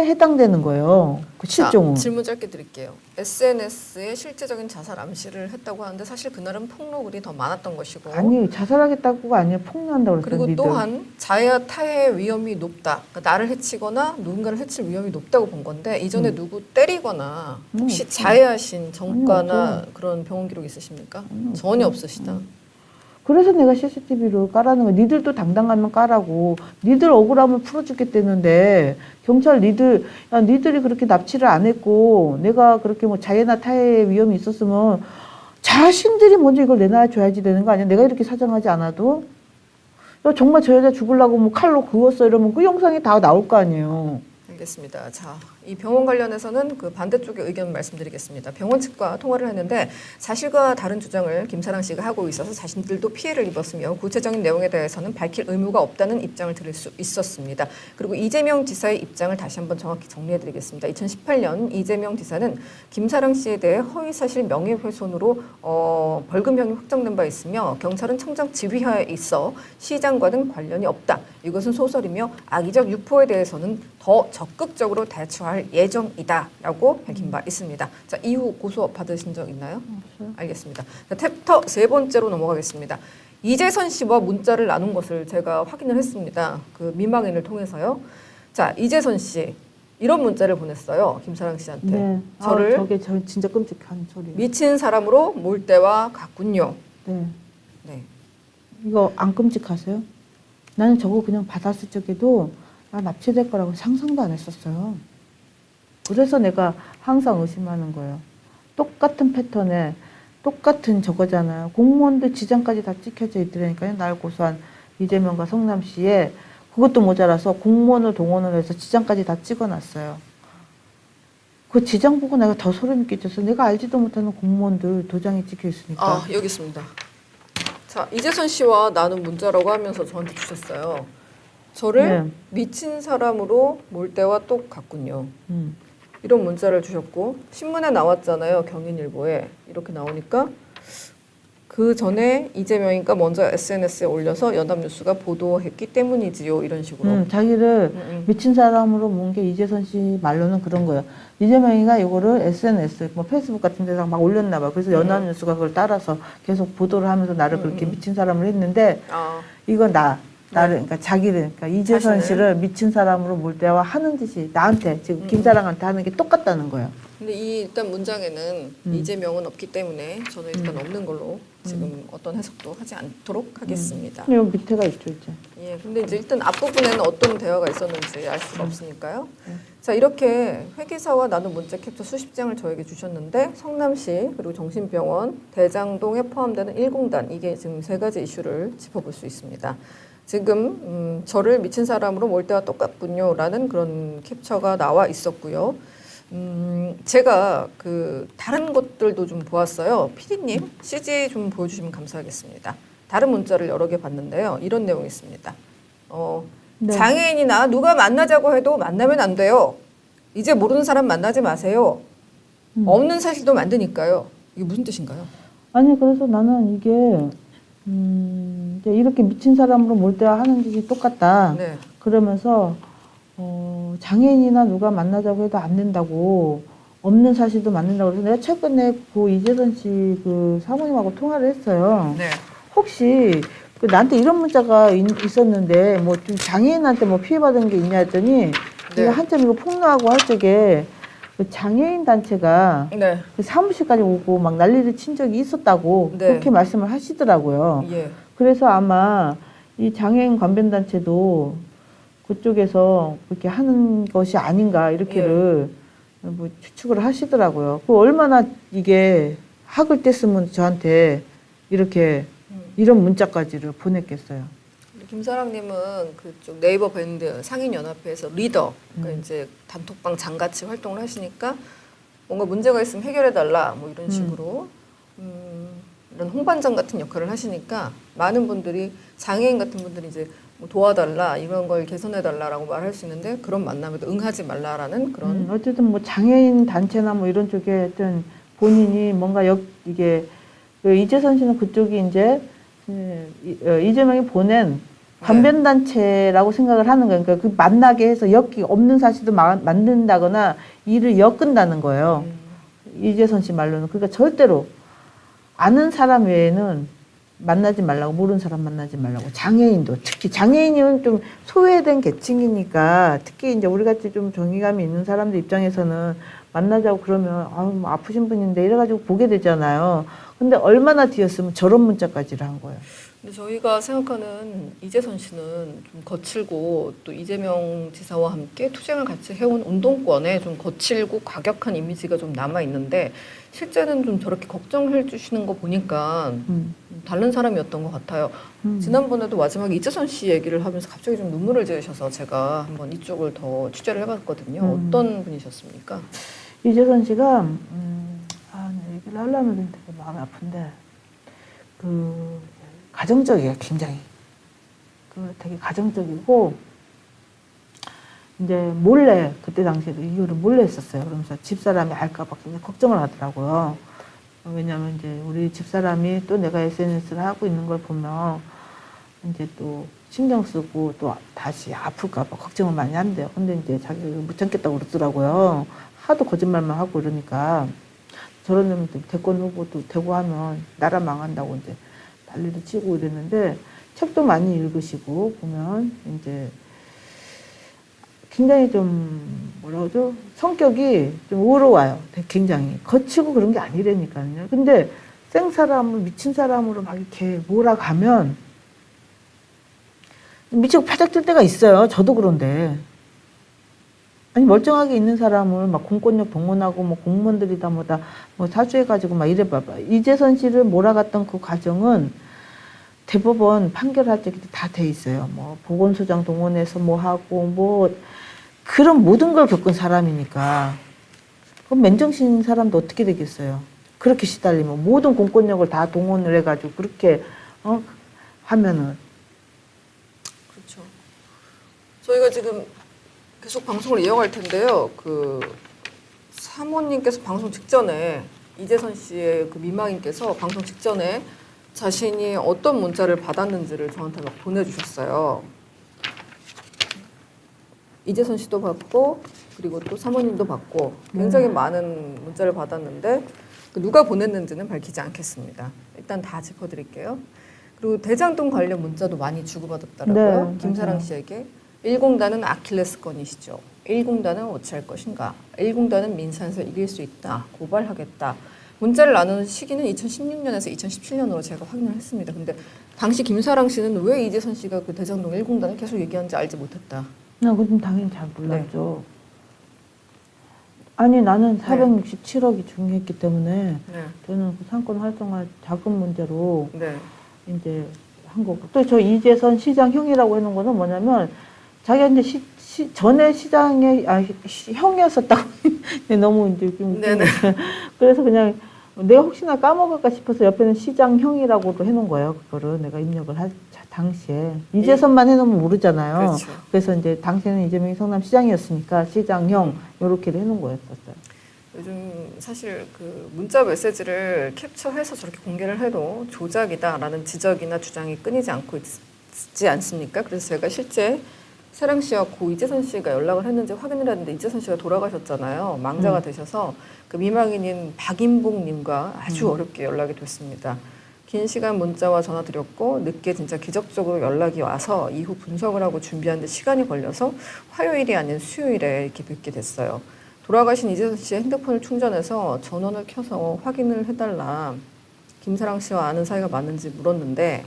해당되는 거예요. 그 실종은.
자, 질문 짧게 드릴게요. SNS에 실제적인 자살 암시를 했다고 하는데 사실 그날은 폭로글이 더 많았던 것이고.
아니 자살하겠다고가 아니에요. 폭로한다고 그랬어요.
그리고
니들.
또한 자해와 타해의 위험이 높다. 그러니까 나를 해치거나 누군가를 해칠 위험이 높다고 본 건데 이전에 누구 때리거나 혹시 자해하신 전과나 그런 병원 기록 있으십니까? 전혀 없으시다.
그래서 내가 CCTV로 까라는 거야. 니들도 당당하면 까라고. 니들 억울하면 풀어주겠다는데 경찰 니들이 그렇게 납치를 안 했고 내가 그렇게 자해나 타해의 위험이 있었으면 자신들이 먼저 이걸 내놔줘야지 되는 거 아니야? 내가 이렇게 사정하지 않아도? 야, 정말 저 여자 죽으려고 칼로 그었어 이러면 그 영상이 다 나올 거 아니에요.
알겠습니다. 자, 이 병원 관련해서는 그 반대쪽의 의견 말씀드리겠습니다. 병원 측과 통화를 했는데 사실과 다른 주장을 김사랑 씨가 하고 있어서 자신들도 피해를 입었으며 구체적인 내용에 대해서는 밝힐 의무가 없다는 입장을 들을 수 있었습니다. 그리고 이재명 지사의 입장을 다시 한번 정확히 정리해드리겠습니다. 2018년 이재명 지사는 김사랑 씨에 대해 허위사실 명예훼손으로 벌금형이 확정된 바 있으며 경찰은 청장 지휘하에 있어 시장과는 관련이 없다. 이것은 소설이며 악의적 유포에 대해서는 더 적극적으로 대처할 예정이다라고 밝힌 바 있습니다. 자, 이후 고소 받으신 적 있나요?
없어요.
알겠습니다. 자, 챕터 세 번째로 넘어가겠습니다. 이재선 씨와 문자를 나눈 것을 제가 확인을 했습니다. 그 민망인을 통해서요. 자, 이재선 씨 이런 문자를 보냈어요. 김사랑 씨한테.
네.
저를
저게 진짜 끔찍한 소리예요.
미친 사람으로 몰 때와 같군요.
네.
네.
이거 안 끔찍하세요? 나는 저거 그냥 받았을 적에도 납치될 거라고 상상도 안 했었어요. 그래서 내가 항상 의심하는 거예요. 똑같은 패턴에 똑같은 저거잖아요. 공무원들 지장까지 다 찍혀져 있더라니까요. 날 고소한 이재명과 성남 씨에 그것도 모자라서 공무원을 동원을 해서 지장까지 다 찍어놨어요. 그 지장 보고 내가 더 소름이 끼쳐서 내가 알지도 못하는 공무원들 도장이 찍혀 있으니까.
아, 여기 있습니다. 자, 이재선 씨와 나눈 문자라고 하면서 저한테 주셨어요. 저를
네.
미친 사람으로 몰 때와 똑같군요.
음.
이런 문자를 주셨고 신문에 나왔잖아요. 경인일보에 이렇게 나오니까 그 전에 이재명이가 먼저 SNS에 올려서 연합뉴스가 보도했기 때문이지요. 이런 식으로.
자기를 미친 사람으로 본 게 이재선 씨 말로는 그런 거예요. 이재명이가 이거를 SNS, 뭐 페이스북 같은 데다가 막 올렸나 봐요. 그래서 연합뉴스가 그걸 따라서 계속 보도를 하면서 나를 그렇게 미친 사람을 했는데
아,
이거 나를 그러니까 자기를 그러니까 이재선
자신을?
씨를 미친 사람으로 몰 때와 하는 짓이 나한테 지금 김사랑한테 하는 게 똑같다는 거예요.
근데 이 일단 문장에는 이재명은 없기 때문에 저는 일단 없는 걸로 지금 어떤 해석도 하지 않도록 하겠습니다.
여기 밑에가 있죠, 이제.
예, 근데 이제 일단 앞부분에는 어떤 대화가 있었는지 알 수가 없으니까요. 자, 이렇게 회계사와 나눈 문자 캡처 수십 장을 저에게 주셨는데 성남시 그리고 정신병원 대장동에 포함되는 1공단 이게 지금 세 가지 이슈를 짚어볼 수 있습니다. 지금 저를 미친 사람으로 몰 때와 똑같군요라는 그런 캡처가 나와 있었고요. 제가 그 다른 것들도 좀 보았어요. PD님 CG 좀 보여주시면 감사하겠습니다. 다른 문자를 여러 개 봤는데요. 이런 내용이 있습니다.
네.
장애인이나 누가 만나자고 해도 만나면 안 돼요. 이제 모르는 사람 만나지 마세요. 없는 사실도 만드니까요. 이게 무슨 뜻인가요?
아니 그래서 나는 이게 이제 이렇게 미친 사람으로 몰 때와 하는 짓이 똑같다.
네.
그러면서 장애인이나 누가 만나자고 해도 안 된다고 없는 사실도 만든다고 그래서 내가 최근에 그 이재선 씨 그 사모님하고 통화를 했어요.
네.
혹시 그 나한테 이런 문자가 있었는데 뭐 좀 장애인한테 뭐 피해받은 게 있냐 했더니
네.
내가 한참 이거 폭로하고 할 적에 그 장애인 단체가
네.
그 사무실까지 오고 막 난리를 친 적이 있었다고
네.
그렇게 말씀을 하시더라고요.
예.
그래서 아마 이 장애인 관변단체도 그쪽에서 그렇게 하는 것이 아닌가 이렇게를 뭐 추측을 하시더라고요. 그 얼마나 이게 학을 뗐으면 저한테 이렇게 이런 문자까지를 보냈겠어요.
김사랑님은 그쪽 네이버 밴드 상인연합회에서 리더, 그러니까 이제 단톡방 장같이 활동을 하시니까 뭔가 문제가 있으면 해결해달라 뭐 이런 식으로 이런 홍반장 같은 역할을 하시니까 많은 분들이 장애인 같은 분들이 이제 뭐 도와달라 이런 걸 개선해달라라고 말할 수 있는데 그런 만남에도 응하지 말라라는 그런
어쨌든 뭐 장애인 단체나 뭐 이런 쪽에 하여튼 본인이 뭔가 이게 그 이재선 씨는 그쪽이 이제 이재명이 보낸 관변단체라고 생각을 하는 거예요. 그러니까 그 만나게 해서 없는 사실도 만든다거나 일을 엮은다는 거예요. 이재선 씨 말로는. 그러니까 절대로 아는 사람 외에는 만나지 말라고, 모르는 사람 만나지 말라고. 장애인도, 특히 장애인은 좀 소외된 계층이니까 특히 이제 우리 같이 좀 정의감이 있는 사람들 입장에서는 만나자고 그러면 뭐 아프신 분인데 이래가지고 보게 되잖아요. 근데 얼마나 뒤였으면 저런 문자까지를 한 거예요.
근데 저희가 생각하는 이재선 씨는 좀 거칠고 또 이재명 지사와 함께 투쟁을 같이 해온 운동권에 좀 거칠고 과격한 이미지가 좀 남아 있는데 실제는 좀 저렇게 걱정해 주시는 거 보니까 다른 사람이었던 것 같아요. 지난번에도 마지막에 이재선 씨 얘기를 하면서 갑자기 좀 눈물을 지으셔서 제가 한번 이쪽을 더 취재를 해봤거든요. 어떤 분이셨습니까?
이재선 씨가 얘기를 하려면 되게 마음이 아픈데 가정적이에요, 굉장히. 되게 가정적이고 이제 몰래 그때 당시에도 이유를 몰래 했었어요. 그러면서 집사람이 알까봐 굉장히 걱정을 하더라고요. 왜냐하면 이제 우리 집사람이 또 내가 SNS를 하고 있는 걸 보면 이제 또 신경 쓰고 또 다시 아플까봐 걱정을 많이 한대요. 근데 이제 자기가 못 참겠다고 그러더라고요. 하도 거짓말만 하고 이러니까 저런 놈 대권 후보도 되고 하면 나라 망한다고 이제 난리도 치고 이랬는데 책도 많이 읽으시고 보면 이제 굉장히 좀 뭐라 그러죠? 성격이 좀 의로워요. 굉장히 거치고 그런 게 아니라니까요. 근데 생사람을 미친 사람으로 막 이렇게 몰아가면 미치고 파닥 뜰 때가 있어요. 저도 그런데. 아니 멀쩡하게 있는 사람을 막 공권력 동원하고 뭐 공무원들이다 뭐다 뭐 사주해가지고 막 이래 봐봐. 이재선 씨를 몰아갔던 그 과정은 대법원 판결할 적이 다 돼 있어요. 뭐 보건소장 동원해서 뭐 하고 뭐 그런 모든 걸 겪은 사람이니까. 그럼 맨정신 사람도 어떻게 되겠어요? 그렇게 시달리면 모든 공권력을 다 동원을 해가지고 그렇게 하면은.
그렇죠. 저희가 지금 계속 방송을 이어갈 텐데요. 그 사모님께서 방송 직전에 이재선 씨의 그 미망인께서 방송 직전에 자신이 어떤 문자를 받았는지를 저한테 막 보내주셨어요. 이재선 씨도 받고 그리고 또 사모님도 받고 굉장히 많은 문자를 받았는데 누가 보냈는지는 밝히지 않겠습니다. 일단 다 짚어드릴게요. 그리고 대장동 관련 문자도 많이 주고받았더라고요.
네,
김사랑
맞아요.
씨에게 1공단은 아킬레스건이시죠. 1공단은 어찌할 것인가. 1공단은 민산에서 이길 수 있다. 고발하겠다. 문자를 나누는 시기는 2016년에서 2017년으로 제가 확인을 했습니다. 근데 당시 김사랑 씨는 왜 이재선 씨가 그 대장동 1공단을 계속 얘기하는지 알지 못했다.
그건 당연히 잘 몰랐죠. 아니 나는 467억이 중요했기 때문에
네.
저는 그 상권 활성화 자금 문제로
네.
이제 한 거고 또 저 이재선 시장 형이라고 해놓은 거는 뭐냐면 자기가 이제 전에 시장의 형이었었다고 너무 이제 좀
네네.
그래서 그냥 내가 혹시나 까먹을까 싶어서 옆에는 시장 형이라고도 해놓은 거예요. 그거를 내가 입력을 할 당시에 이재선만 해놓으면 모르잖아요.
그렇죠.
그래서 이제 당시에는 이재명이 성남시장이었으니까 시장형 이렇게 해놓은 거였었어요.
요즘 사실 그 문자 메시지를 캡처해서 저렇게 공개를 해도 조작이다라는 지적이나 주장이 끊이지 않고 있지 않습니까? 그래서 제가 실제 사랑 씨와 고 이재선 씨가 연락을 했는지 확인을 했는데 이재선 씨가 돌아가셨잖아요. 망자가 되셔서 그 미망인인 박인봉 님과 아주 어렵게 연락이 됐습니다. 긴 시간 문자와 전화 드렸고 늦게 진짜 기적적으로 연락이 와서 이후 분석을 하고 준비하는데 시간이 걸려서 화요일이 아닌 수요일에 이렇게 뵙게 됐어요. 돌아가신 이재선 씨의 핸드폰을 충전해서 전원을 켜서 확인을 해달라. 김사랑 씨와 아는 사이가 맞는지 물었는데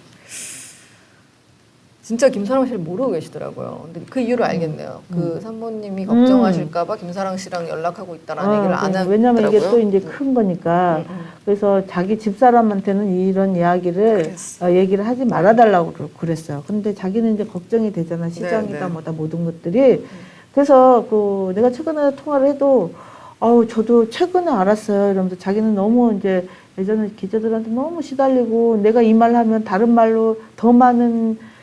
진짜 김사랑 씨를 모르고 계시더라고요. 근데 그 이유를 알겠네요. 그 산모님이 걱정하실까봐 김사랑 씨랑 연락하고 있다라는 얘기를 안 하더라고요.
왜냐면 이게 또 이제 큰 거니까. 그래서 자기 집사람한테는 이런 이야기를 얘기를 하지 말아달라고 그랬어요. 근데 자기는 이제 걱정이 되잖아. 시장이다 뭐다 모든 것들이. 그래서 내가 최근에 통화를 해도 저도 최근에 알았어요. 이러면서 자기는 너무 이제 예전에 기자들한테 너무 시달리고 내가 이 말 하면 다른 말로 더 많은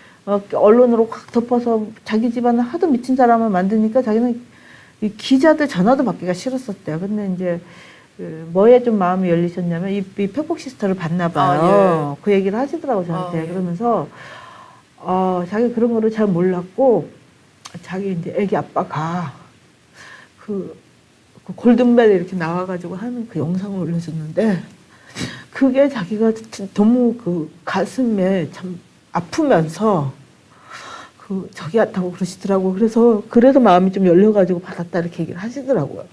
언론으로 확 덮어서 자기 집안을 하도 미친 사람을 만드니까 자기는 이 기자들 전화도 받기가 싫었었대요. 근데 이제 뭐에 좀 마음이 열리셨냐면 이 팩폭 시스터를 봤나 봐요. 그 얘기를 하시더라고 저한테. 그러면서 자기 그런 거를 잘 몰랐고 자기 이제 애기 아빠가 그 골든벨 이렇게 나와가지고 하는 그 영상을 올려줬는데 그게 자기가 너무 그 가슴에 참 아프면서 저기 같다고 그러시더라고. 그래서 마음이 좀 열려가지고 받았다 이렇게 얘기를 하시더라고요.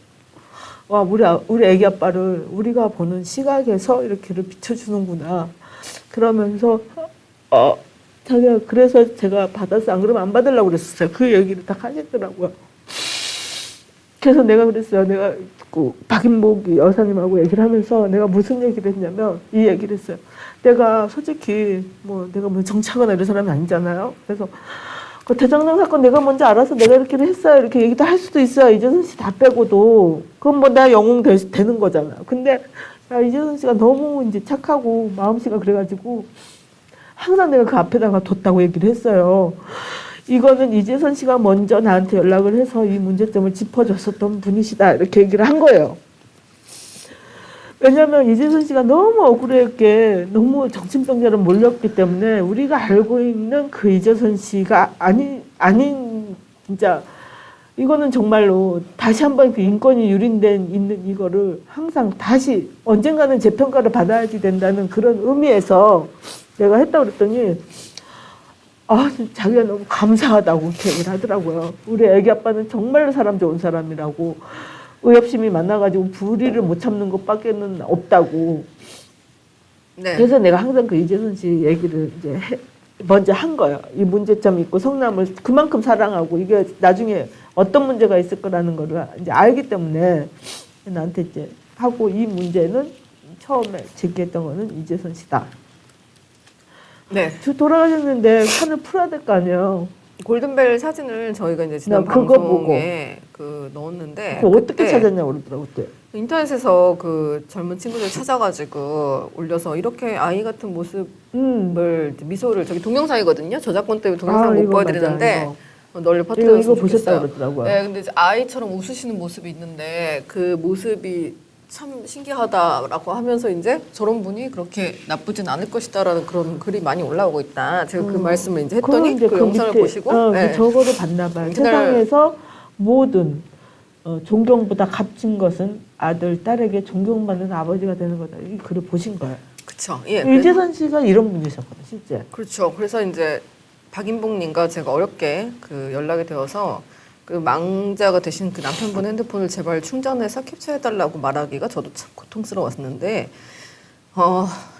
와 우리 애기 아빠를 우리가 보는 시각에서 이렇게를 비춰주는구나. 그러면서 자기가 그래서 제가 받았어. 안 그러면 안 받으려고 그랬었어요. 그 얘기를 딱 하시더라고요. 그래서 내가 그랬어요. 내가 그 박인복 여사님하고 얘기를 하면서 내가 무슨 얘기를 했냐면 이 얘기를 했어요. 내가 솔직히 뭐 내가 뭐 정치하거나 이런 사람이 아니잖아요. 그래서 그 대장동 사건 내가 먼저 알아서 내가 이렇게 했어요. 이렇게 얘기도 할 수도 있어요. 이재선 씨 다 빼고도. 그건 뭐 나 영웅 되는 거잖아. 근데 이재선 씨가 너무 이제 착하고 마음씨가 그래가지고 항상 내가 그 앞에다가 뒀다고 얘기를 했어요. 이거는 이재선 씨가 먼저 나한테 연락을 해서 이 문제점을 짚어줬었던 분이시다. 이렇게 얘기를 한 거예요. 왜냐하면 이재선 씨가 너무 억울하게 너무 정신병자로 몰렸기 때문에 우리가 알고 있는 그 이재선 씨가 아닌 진짜 이거는 정말로 다시 한번 그 인권이 유린된 있는 이거를 항상 다시 언젠가는 재평가를 받아야지 된다는 그런 의미에서 내가 했다고 그랬더니 자기가 너무 감사하다고 이렇게 얘기를 하더라고요. 우리 애기 아빠는 정말로 사람 좋은 사람이라고 의협심이 많아가지고 불의를 못 참는 것밖에는 없다고.
네.
그래서 내가 항상 그 이재선 씨 얘기를 이제 먼저 한 거예요. 이 문제점이 있고 성남을 그만큼 사랑하고 이게 나중에 어떤 문제가 있을 거라는 거를 이제 알기 때문에 나한테 이제 하고 이 문제는 처음에 제기했던 거는 이재선 씨다.
네.
돌아가셨는데 판을 풀어야 될 거 아니에요.
골든벨 사진을 저희가 이제 지난
나 그거
방송에 그 넣었는데
그거 어떻게
그때
찾았냐고 그러더라고 그때.
인터넷에서 그 젊은 친구들 찾아가지고 올려서 이렇게 아이 같은 모습을 미소를 저기 동영상이거든요. 저작권 때문에 동영상 못
이거
보여드리는데
맞아,
널리
이거
퍼뜨렸으면
보셨다
좋겠어요.
그러더라고요.
네, 근데 이제 아이처럼 웃으시는 모습이 있는데 그 모습이 참 신기하다라고 하면서 이제 저런 분이 그렇게 나쁘진 않을 것이다라는 그런 글이 많이 올라오고 있다. 제가 그 말씀을 이제 했더니
이제
그 영상을
밑에,
보시고 네.
저거를 봤나 봐요. 세상에서 모든 존경보다 값진 것은 아들, 딸에게 존경받는 아버지가 되는 거다. 이 글을 보신 거예요.
그쵸. 예.
이재선 씨가 이런 분이셨거든요, 실제.
그렇죠. 그래서 이제 박인복님과 제가 어렵게 그 연락이 되어서 그 망자가 되신 그 남편분 핸드폰을 제발 충전해서 캡처해달라고 말하기가 저도 참 고통스러웠는데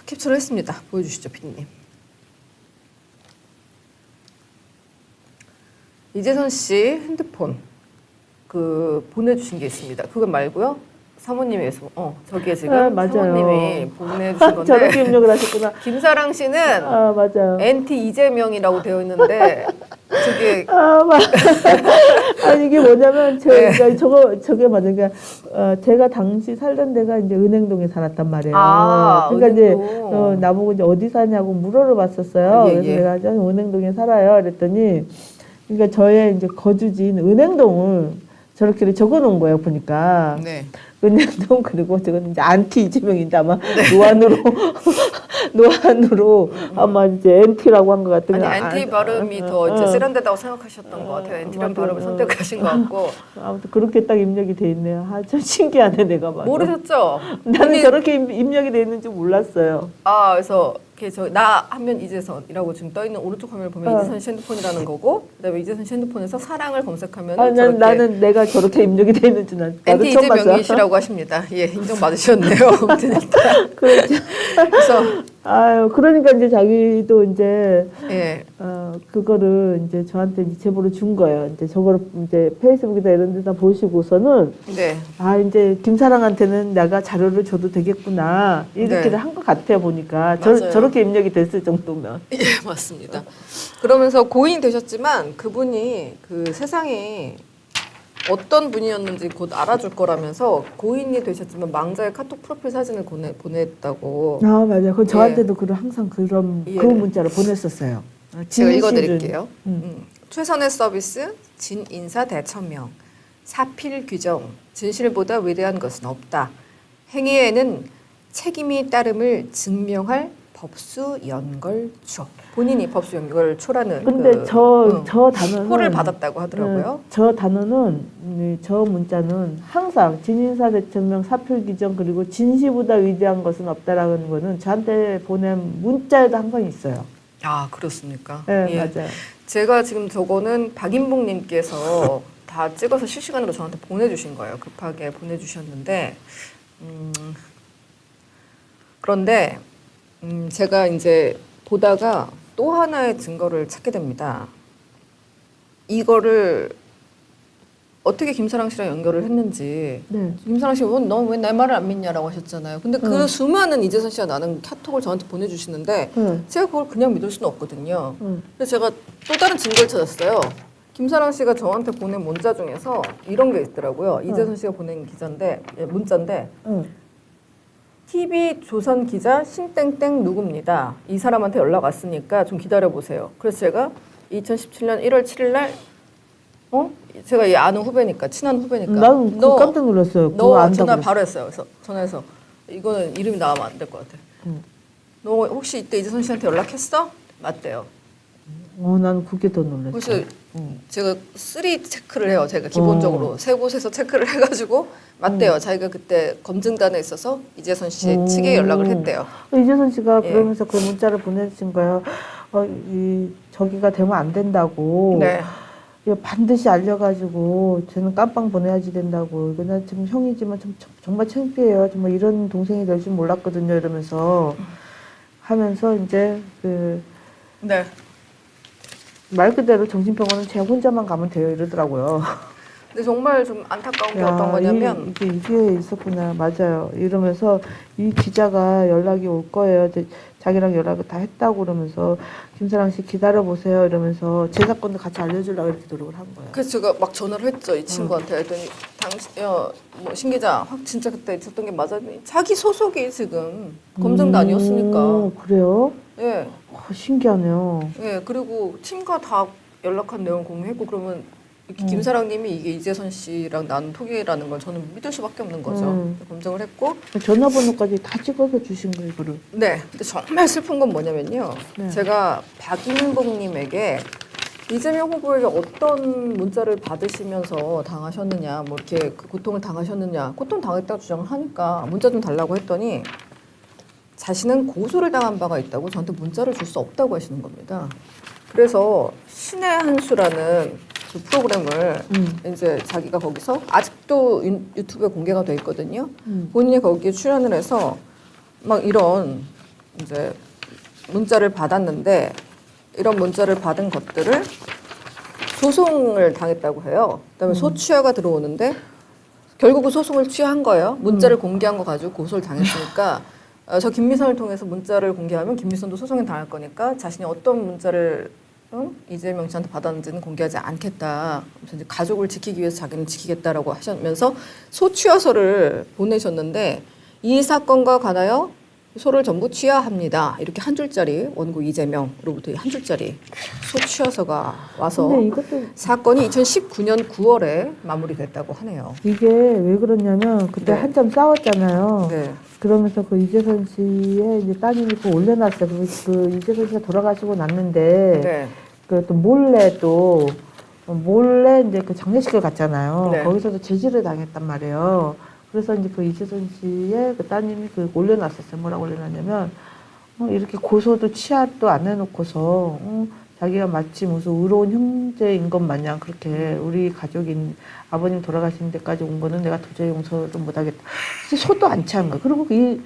캡처를 했습니다. 보여주시죠, 피디님. 이재선 씨 핸드폰 그 보내주신 게 있습니다. 그거 말고요. 사모님이 저기에 지금
맞아요.
사모님이 보내주신 건데
저렇게 입력을 하셨구나.
김사랑 씨는
맞아요.
NT 이재명이라고 되어 있는데 저기
아니 이게 뭐냐면 제가 저게 맞은 게 제가 당시 살던 데가 이제 은행동에 살았단 말이에요. 그러니까
은행동.
이제 나보고 이제 어디 사냐고 물어봤었어요.
예,
그래서
예.
내가 저는 은행동에 살아요. 그랬더니 그러니까 저의 이제 거주지인 은행동을 저렇게 적어놓은 거예요. 보니까.
네.
은행동 그리고 저건 이제 안티 이재명인데 아마 노안으로 아마 이제 NT라고 한 것 같은데
아니 NT 발음이 더 이제 세련되다고 생각하셨던 것 같아요. NT라는 발음을 선택하신 것 같고
아무튼 그렇게 딱 입력이 돼 있네요. 참 신기하네 내가 봐도.
모르셨죠?
나는 저렇게 입력이 돼 있는 줄 몰랐어요.
그래서 나 하면 이재선이라고 지금 떠 있는 오른쪽 화면을 보면 이재선 씨 핸드폰이라는 거고 그다음에 이재선 씨 핸드폰에서 사랑을 검색하면 저렇게
나는 내가 저렇게 입력이 돼 있는 줄 나도
NT
처음 봤어.
이재명이시라고 하십니다. 예, 인정 받으셨네요. 아무튼 일단
그렇죠.
그래서
그러니까 이제 자기도 이제
예.
그거를 이제 저한테 이제 제보를 준 거예요. 이제 저거를 이제 페이스북이나 이런 데다 보시고서는
네.
이제 김사랑한테는 내가 자료를 줘도 되겠구나 이렇게를
네.
한 것 같아요 보니까
맞아요.
저렇게 입력이 됐을 정도면.
예, 맞습니다. 그러면서 고인이 되셨지만 그분이 그 세상에 어떤 분이었는지 곧 알아줄 거라면서 고인이 되셨지만 망자의 카톡 프로필 사진을 보냈다고.
맞아요. 그 저한테도 항상 그런
예.
그 문자를 보냈었어요.
제가 읽어드릴게요. 최선의 서비스, 진인사 대천명, 사필 규정, 진실보다 위대한 것은 없다. 행위에는 책임이 따름을 증명할 법수 연걸초. 본인이 법수 연걸초라는
근데 저 단어는
표를 받았다고 하더라고요.
저 단어는 저 문자는 항상 진인사 대천명 사필 규정 그리고 진실보다 위대한 것은 없다라는 거는 저한테 보낸 문자에도 항상 있어요.
그렇습니까?
네,
예.
맞아요.
제가 지금 저거는 박인복님께서 다 찍어서 실시간으로 저한테 보내주신 거예요. 급하게 보내주셨는데 그런데 제가 이제 보다가 또 하나의 증거를 찾게 됩니다. 이거를 어떻게 김사랑 씨랑 연결을 했는지.
네.
김사랑 씨가 너 왜 내 말을 안 믿냐라고 하셨잖아요. 근데 그 수많은 이재선 씨가 나는 카톡을 저한테 보내주시는데
네.
제가 그걸 그냥 믿을 수는 없거든요.
네.
그래서 제가 또 다른 증거를 찾았어요. 김사랑 씨가 저한테 보낸 문자 중에서 이런 게 있더라고요. 이재선 씨가 보낸 문자인데
네.
TV 조선 기자 신땡땡 누굽니다. 이 사람한테 연락 왔으니까 좀 기다려보세요. 그래서 제가 2017년 1월 7일 날 제가 이 아는 후배니까 친한 후배니까
나는 그거 깜짝 놀랐어요. 그거
너
안다고
전화
그랬어.
바로 했어요. 그래서 전화해서 이거는 이름이 나가면 안 될 것 같아. 너 혹시 이때 이재선 씨한테 연락했어? 맞대요.
난 그게 더 놀랐어.
그래서 제가 3 체크를 해요. 제가 기본적으로 세 곳에서 체크를 해가지고 맞대요. 자기가 그때 검증단에 있어서 이재선 씨 측에 연락을 했대요.
이재선 씨가
예.
그러면서 그 문자를 보내주신 거예요. 저기가 되면 안 된다고.
네.
이거 반드시 알려가지고 쟤는 깜빵 보내야지 된다고. 이거 나 지금 형이지만 정말 창피해요. 정말 이런 동생이 될 줄 몰랐거든요. 이러면서 하면서 이제
네.
말 그대로 정신병원은 제 혼자만 가면 돼요. 이러더라고요.
근데 정말 좀 안타까운 게 어떤 거냐면
이게 있었구나. 맞아요. 이러면서 이 기자가 연락이 올 거예요. 이제 자기랑 연락을 다 했다고 그러면서 김사랑 씨 기다려보세요. 이러면서 제 사건도 같이 알려주려고 이렇게 노력을 한 거예요.
그래서 제가 막 전화를 했죠. 이 친구한테. 했더니 신 기자 진짜 그때 있었던 게 맞아? 자기 소속이 지금 검증도 아니었으니까.
그래요?
예.
신기하네요.
예. 그리고 팀과 다 연락한 내용 공유했고 그러면 이렇게 김사랑님이 이게 이재선 씨랑 나눈 톡이라는 걸 저는 믿을 수밖에 없는 거죠. 검증을 했고.
전화번호까지 다 찍어서 주신 거예요, 이거를.
네. 근데 정말 슬픈 건 뭐냐면요.
네.
제가 박인복님에게 이재명 후보에게 어떤 문자를 받으시면서 당하셨느냐, 뭐 이렇게 그 고통을 당하셨느냐, 고통 당했다고 주장을 하니까 문자 좀 달라고 했더니 자신은 고소를 당한 바가 있다고 저한테 문자를 줄 수 없다고 하시는 겁니다. 그래서 신의 한 수라는 그 프로그램을 이제 자기가 거기서 아직도 유튜브에 공개가 돼 있거든요. 본인이 거기에 출연을 해서 막 이런 이제 문자를 받았는데 이런 문자를 받은 것들을 소송을 당했다고 해요. 그다음에 소취하가 들어오는데 결국은 소송을 취한 거예요. 문자를 공개한 거 가지고 고소를 당했으니까 저 김미선을 통해서 문자를 공개하면 김미선도 소송에 당할 거니까 자신이 어떤 문자를 이재명 씨한테 받았는지는 공개하지 않겠다. 그래서 이제 가족을 지키기 위해서 자기는 지키겠다라고 하시면서 소취하서를 보내셨는데 이 사건과 관하여 소를 전부 취하합니다. 이렇게 한 줄짜리 원고 이재명으로부터 한 줄짜리 소취하서가 와서
근데 이것도
사건이 2019년 9월에 마무리됐다고 하네요.
이게 왜 그러냐면 그때
네.
한참 싸웠잖아요.
네.
그러면서 그 이재선 씨의 이제 따님이 그거 올려놨어요. 그 이재선 씨가 돌아가시고 났는데
네.
그 또 몰래 이제 그 장례식을 갔잖아요.
네.
거기서도 제지를 당했단 말이에요. 그래서 이제 그 이재선 씨의 그 따님이 그 올려놨었어요. 뭐라고 올려놨냐면 이렇게 고소도 취하도 안 해놓고서 자기가 마치 무슨 의로운 형제인 것 마냥 그렇게 우리 가족인 아버님 돌아가신 데까지 온 거는 내가 도저히 용서를 못하겠다. 소도 안 취한 거야. 그리고 이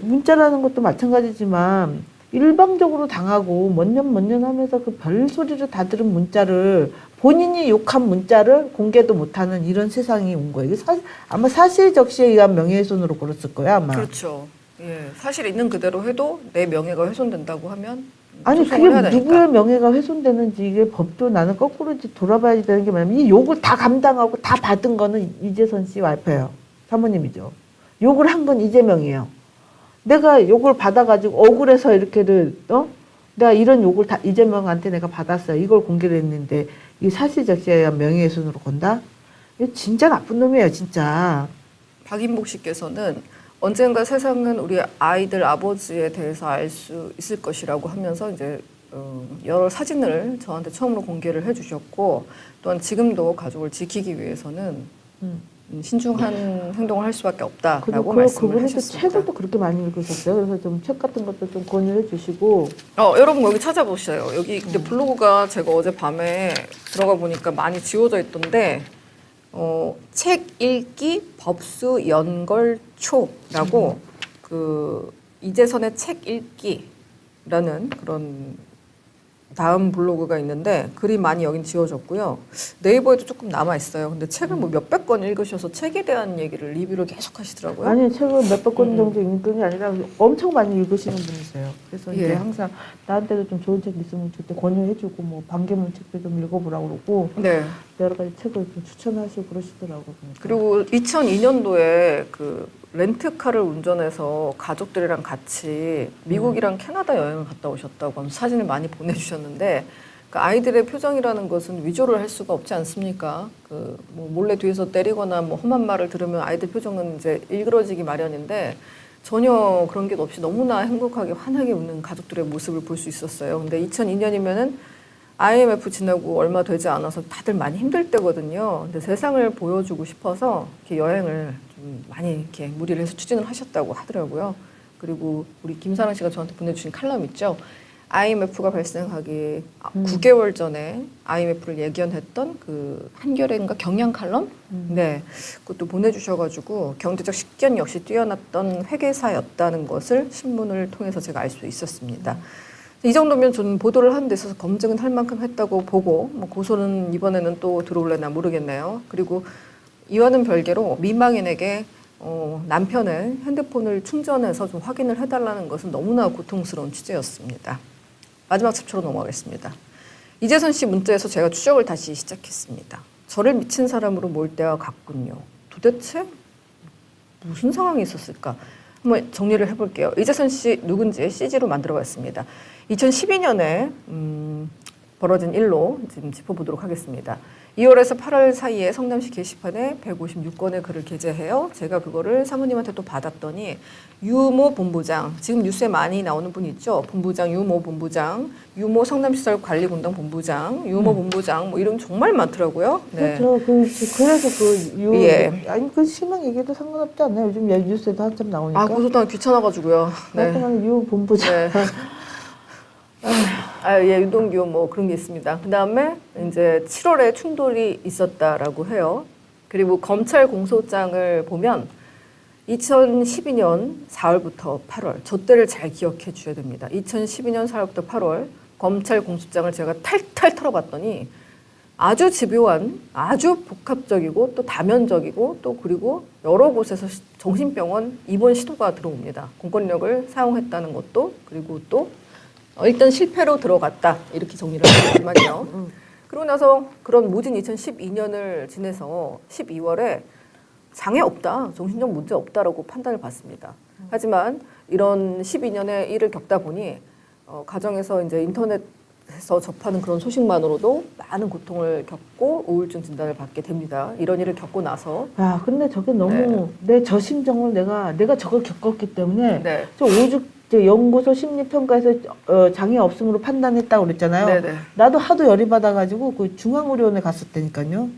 문자라는 것도 마찬가지지만 일방적으로 당하고 몇 년 하면서 그 별소리를 다 들은 문자를 본인이 욕한 문자를 공개도 못하는 이런 세상이 온 거예요. 이게 아마 사실적시에 의한 명예훼손으로 걸었을 거야 아마.
그렇죠. 예. 사실 있는 그대로 해도 내 명예가 훼손된다고 하면
아니
소송을
그게
해야 되니까.
누구의 명예가 훼손되는지 이게 법도 나는 거꾸로 돌아봐야 되는 게 뭐냐면 이 욕을 다 감당하고 다 받은 거는 이재선 씨 와이프예요. 사모님이죠. 욕을 한 건 이재명이에요. 내가 욕을 받아가지고 억울해서 이렇게를 내가 이런 욕을 다 이재명한테 내가 받았어요. 이걸 공개를 했는데 이 사실적시에 의한 명예훼손으로 건다? 이거 진짜 나쁜 놈이에요, 진짜.
박인복 씨께서는 언젠가 세상은 우리 아이들 아버지에 대해서 알 수 있을 것이라고 하면서 이제 여러 사진을 저한테 처음으로 공개를 해주셨고 또한 지금도 가족을 지키기 위해서는 신중한 행동을 할 수밖에 없다라고 말씀을
그분이 또
하셨습니다.
책을 또 그렇게 많이 읽으셨어요. 그래서 좀 책 같은 것도 좀 권유해 주시고.
여러분 여기 찾아보세요. 여기 근데 블로그가 제가 어제 밤에 들어가 보니까 많이 지워져 있던데 책 읽기 법수 연걸초라고 그 이재선의 책 읽기라는 그런 다음 블로그가 있는데 글이 많이 여긴 지워졌고요. 네이버에도 조금 남아 있어요. 근데 책을 뭐 몇백 권 읽으셔서 책에 대한 얘기를 리뷰를 계속 하시더라고요.
아니 책을 몇백 권 정도 읽는 게 아니라 엄청 많이 읽으시는 분이세요. 그래서
예.
이제 항상 나한테도 좀 좋은 책 있으면 그때 권유해주고 뭐 반개문 책도 좀 읽어보라고 그러고
네.
여러 가지 책을 좀 추천하시고 그러시더라고요. 보니까.
그리고 2002년도에 그 렌트카를 운전해서 가족들이랑 같이 미국이랑 캐나다 여행을 갔다 오셨다고 하면서 사진을 많이 보내주셨는데 그 아이들의 표정이라는 것은 위조를 할 수가 없지 않습니까? 그 뭐 몰래 뒤에서 때리거나 뭐 험한 말을 들으면 아이들 표정은 이제 일그러지기 마련인데 전혀 그런 게 없이 너무나 행복하게 환하게 웃는 가족들의 모습을 볼 수 있었어요. 근데 2002년이면은 IMF 지나고 얼마 되지 않아서 다들 많이 힘들 때거든요. 근데 세상을 보여주고 싶어서 이렇게 여행을 좀 많이 이렇게 무리를 해서 추진을 하셨다고 하더라고요. 그리고 우리 김사랑 씨가 저한테 보내주신 칼럼 있죠. IMF가 발생하기 9개월 전에 IMF를 예견했던 그 한겨레인가 경향 칼럼? 네, 그것도 보내주셔가지고 경제적 식견 역시 뛰어났던 회계사였다는 것을 신문을 통해서 제가 알 수 있었습니다. 이 정도면 저는 보도를 하는 데 있어서 검증은 할 만큼 했다고 보고 뭐 고소는 이번에는 또 들어올려나 모르겠네요. 그리고 이와는 별개로 미망인에게 남편의 핸드폰을 충전해서 좀 확인을 해달라는 것은 너무나 고통스러운 취재였습니다. 마지막 챕터로 넘어가겠습니다. 이재선 씨 문자에서 제가 추적을 다시 시작했습니다. 저를 미친 사람으로 몰 때와 같군요. 도대체 무슨 상황이 있었을까? 한번 정리를 해볼게요. 이재선 씨 누군지 CG로 만들어봤습니다. 2012년에 벌어진 일로 지금 짚어보도록 하겠습니다. 2월에서 8월 사이에 성남시 게시판에 156건의 글을 게재해요. 제가 그거를 사모님한테 또 받았더니 유모 본부장, 지금 뉴스에 많이 나오는 분 있죠? 본부장, 유모 본부장, 유모 성남시설관리공단 본부장, 유모 본부장 뭐 이름 정말 많더라고요. 네.
그렇죠. 그래서
예.
아니 그 실명 얘기도 상관없지 않나요? 요즘 뉴스에도 한참 나오니까.
아, 고소당 귀찮아가지고요. 네.
하여튼 유 본부장.
네. 예, 유동규 뭐 그런 게 있습니다. 그 다음에 이제 7월에 충돌이 있었다라고 해요. 그리고 검찰 공소장을 보면 2012년 4월부터 8월, 저 때를 잘 기억해 주셔야 됩니다. 2012년 4월부터 8월 검찰 공소장을 제가 탈탈 털어봤더니 아주 집요한, 아주 복합적이고 또 다면적이고 또 그리고 여러 곳에서 정신병원 입원 시도가 들어옵니다. 공권력을 사용했다는 것도 그리고 또 일단 실패로 들어갔다 이렇게 정리를 하지만요. 그러고 나서 그런 모진 2012년을 지내서 12월에 장애 없다, 정신적 문제 없다라고 판단을 받습니다. 하지만 이런 12년의 일을 겪다 보니 가정에서 이제 인터넷에서 접하는 그런 소식만으로도 많은 고통을 겪고 우울증 진단을 받게 됩니다. 이런 일을 겪고 나서
야, 근데 저게 너무 내 저심정을 내가 저걸 겪었기 때문에
네.
저 오죽 연구소 심리평가에서 장애 없음으로 판단했다고 그랬잖아요.
네네.
나도 하도 열이 받아가지고 그 중앙의료원에 갔었다니까요.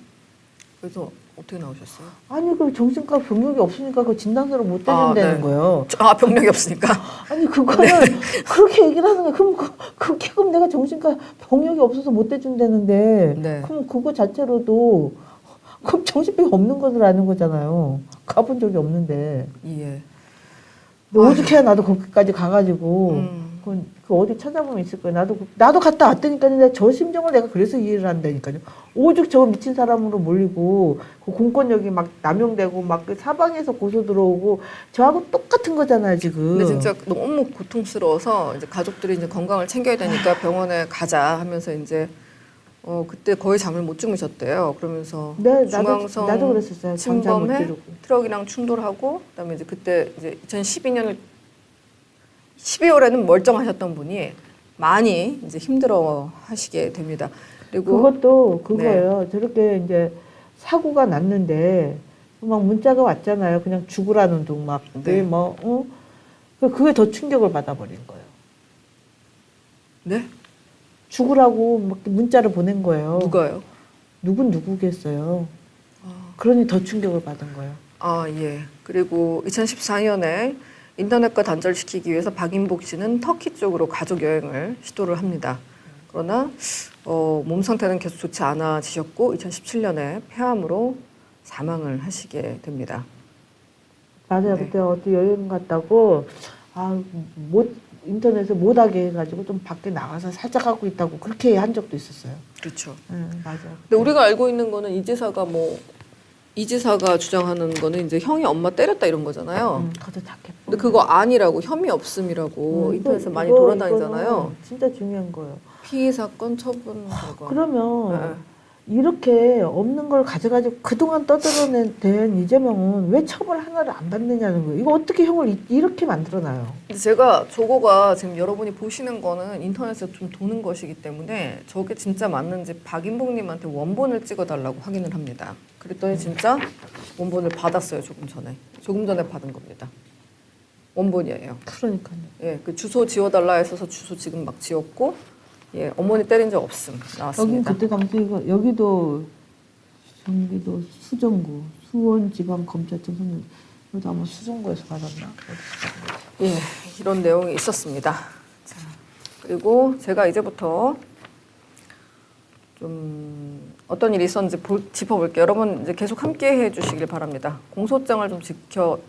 그래서 어떻게 나오셨어요?
아니 그 정신과 병력이 없으니까 그 진단서를 못 대준다는
네.
거예요.
아, 병력이 없으니까.
아니 그거는 그렇게 얘기를 하는 거야. 그럼 내가 정신과 병력이 없어서 못 대준다는데
네.
그럼 그거 자체로도 그럼 정신병이 없는 것을 아는 거잖아요. 가본 적이 없는데.
예.
오죽해야 나도 거기까지 가가지고 그 어디 찾아보면 있을 거예요. 나도 갔다 왔다니까요. 근데 저 심정을 내가 그래서 이해를 한다니까요. 오죽 저 미친 사람으로 몰리고 그 공권력이 막 남용되고 막 그 사방에서 고소 들어오고 저하고 똑같은 거잖아요 지금.
근데 진짜 너무 고통스러워서 이제 가족들이 이제 건강을 챙겨야 되니까 병원에 가자 하면서 이제 그때 거의 잠을 못 주무셨대요. 그러면서
네,
중앙성
나도 그랬었어요. 잠 못
침범해
이루고.
트럭이랑 충돌하고 그다음에 이제 그때 이제 2012년을 12월에는 멀쩡하셨던 분이 많이 이제 힘들어 하시게 됩니다. 그리고
그것도 그거예요. 저렇게 이제 사고가 났는데 막 문자가 왔잖아요. 그냥 죽으라는 둥 막
네.
그게 더 충격을 받아버린 거예요.
네?
죽으라고 막 문자를 보낸 거예요.
누가요?
누군 누구겠어요. 그러니 더 충격을 받은 거예요.
아, 예. 그리고 2014년에 인터넷과 단절시키기 위해서 박인복 씨는 터키 쪽으로 가족 여행을 시도를 합니다. 그러나 몸 상태는 계속 좋지 않아지셨고 2017년에 폐암으로 사망을 하시게 됩니다.
맞아요.
네.
그때 어디 여행 갔다고 인터넷에 못하게 해가지고 좀 밖에 나가서 살짝 하고 있다고 그렇게 한 적도 있었어요.
그렇죠.
맞아.
근데 우리가 알고 있는 거는 이 지사가 주장하는 거는 이제 형이 엄마 때렸다 이런 거잖아요.
그것도 작게.
근데 그거 아니라고 혐의 없음이라고 인터넷에 많이 돌아다니잖아요.
이거는 진짜 중요한 거예요.
피의 사건 처분 결과.
그러면
네.
이렇게 없는 걸 가져가지고 그동안 떠들어낸 이재명은 왜 처벌 하나를 안 받느냐는 거예요. 이거 어떻게 형을 이렇게 만들어놔요?
근데 제가 저거가 지금 여러분이 보시는 거는 인터넷에 좀 도는 것이기 때문에 저게 진짜 맞는지 박인봉님한테 원본을 찍어달라고 확인을 합니다. 그랬더니 진짜 원본을 받았어요. 조금 전에 받은 겁니다. 원본이에요.
그러니까요.
예, 그 주소 지워달라 했어서 주소 지금 막 지웠고, 예, 어머니 때린 적 없음
여긴
나왔습니다.
그때 당시 이거 여기도 경기도 수정구 수원지방검찰청 선임 이것도 아마 수정구에서 받았나?
예, 이런 내용이 있었습니다. 자, 그리고 제가 이제부터 좀 어떤 일이 있었는지 짚어볼게요. 여러분 이제 계속 함께 해주시길 바랍니다. 공소장을 좀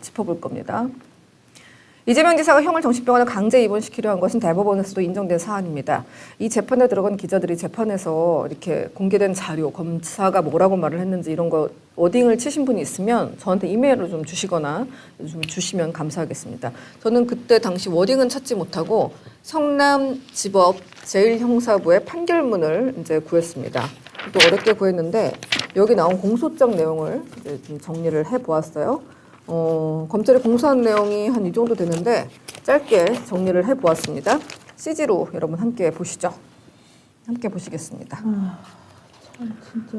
짚어볼 겁니다. 이재명 지사가 형을 정신병원에 강제 입원시키려 한 것은 대법원에서도 인정된 사안입니다. 이 재판에 들어간 기자들이 재판에서 이렇게 공개된 자료, 검사가 뭐라고 말을 했는지 이런 거 워딩을 치신 분이 있으면 저한테 이메일로 좀 주시거나 좀 주시면 감사하겠습니다. 저는 그때 당시 워딩은 찾지 못하고 성남지법 제1형사부의 판결문을 이제 구했습니다. 또 어렵게 구했는데 여기 나온 공소장 내용을 이제 좀 정리를 해보았어요. 검찰이 공소한 내용이 한 이 정도 되는데 짧게 정리를 해보았습니다. CG로 여러분 함께 보시죠. 함께 보시겠습니다.
참 진짜.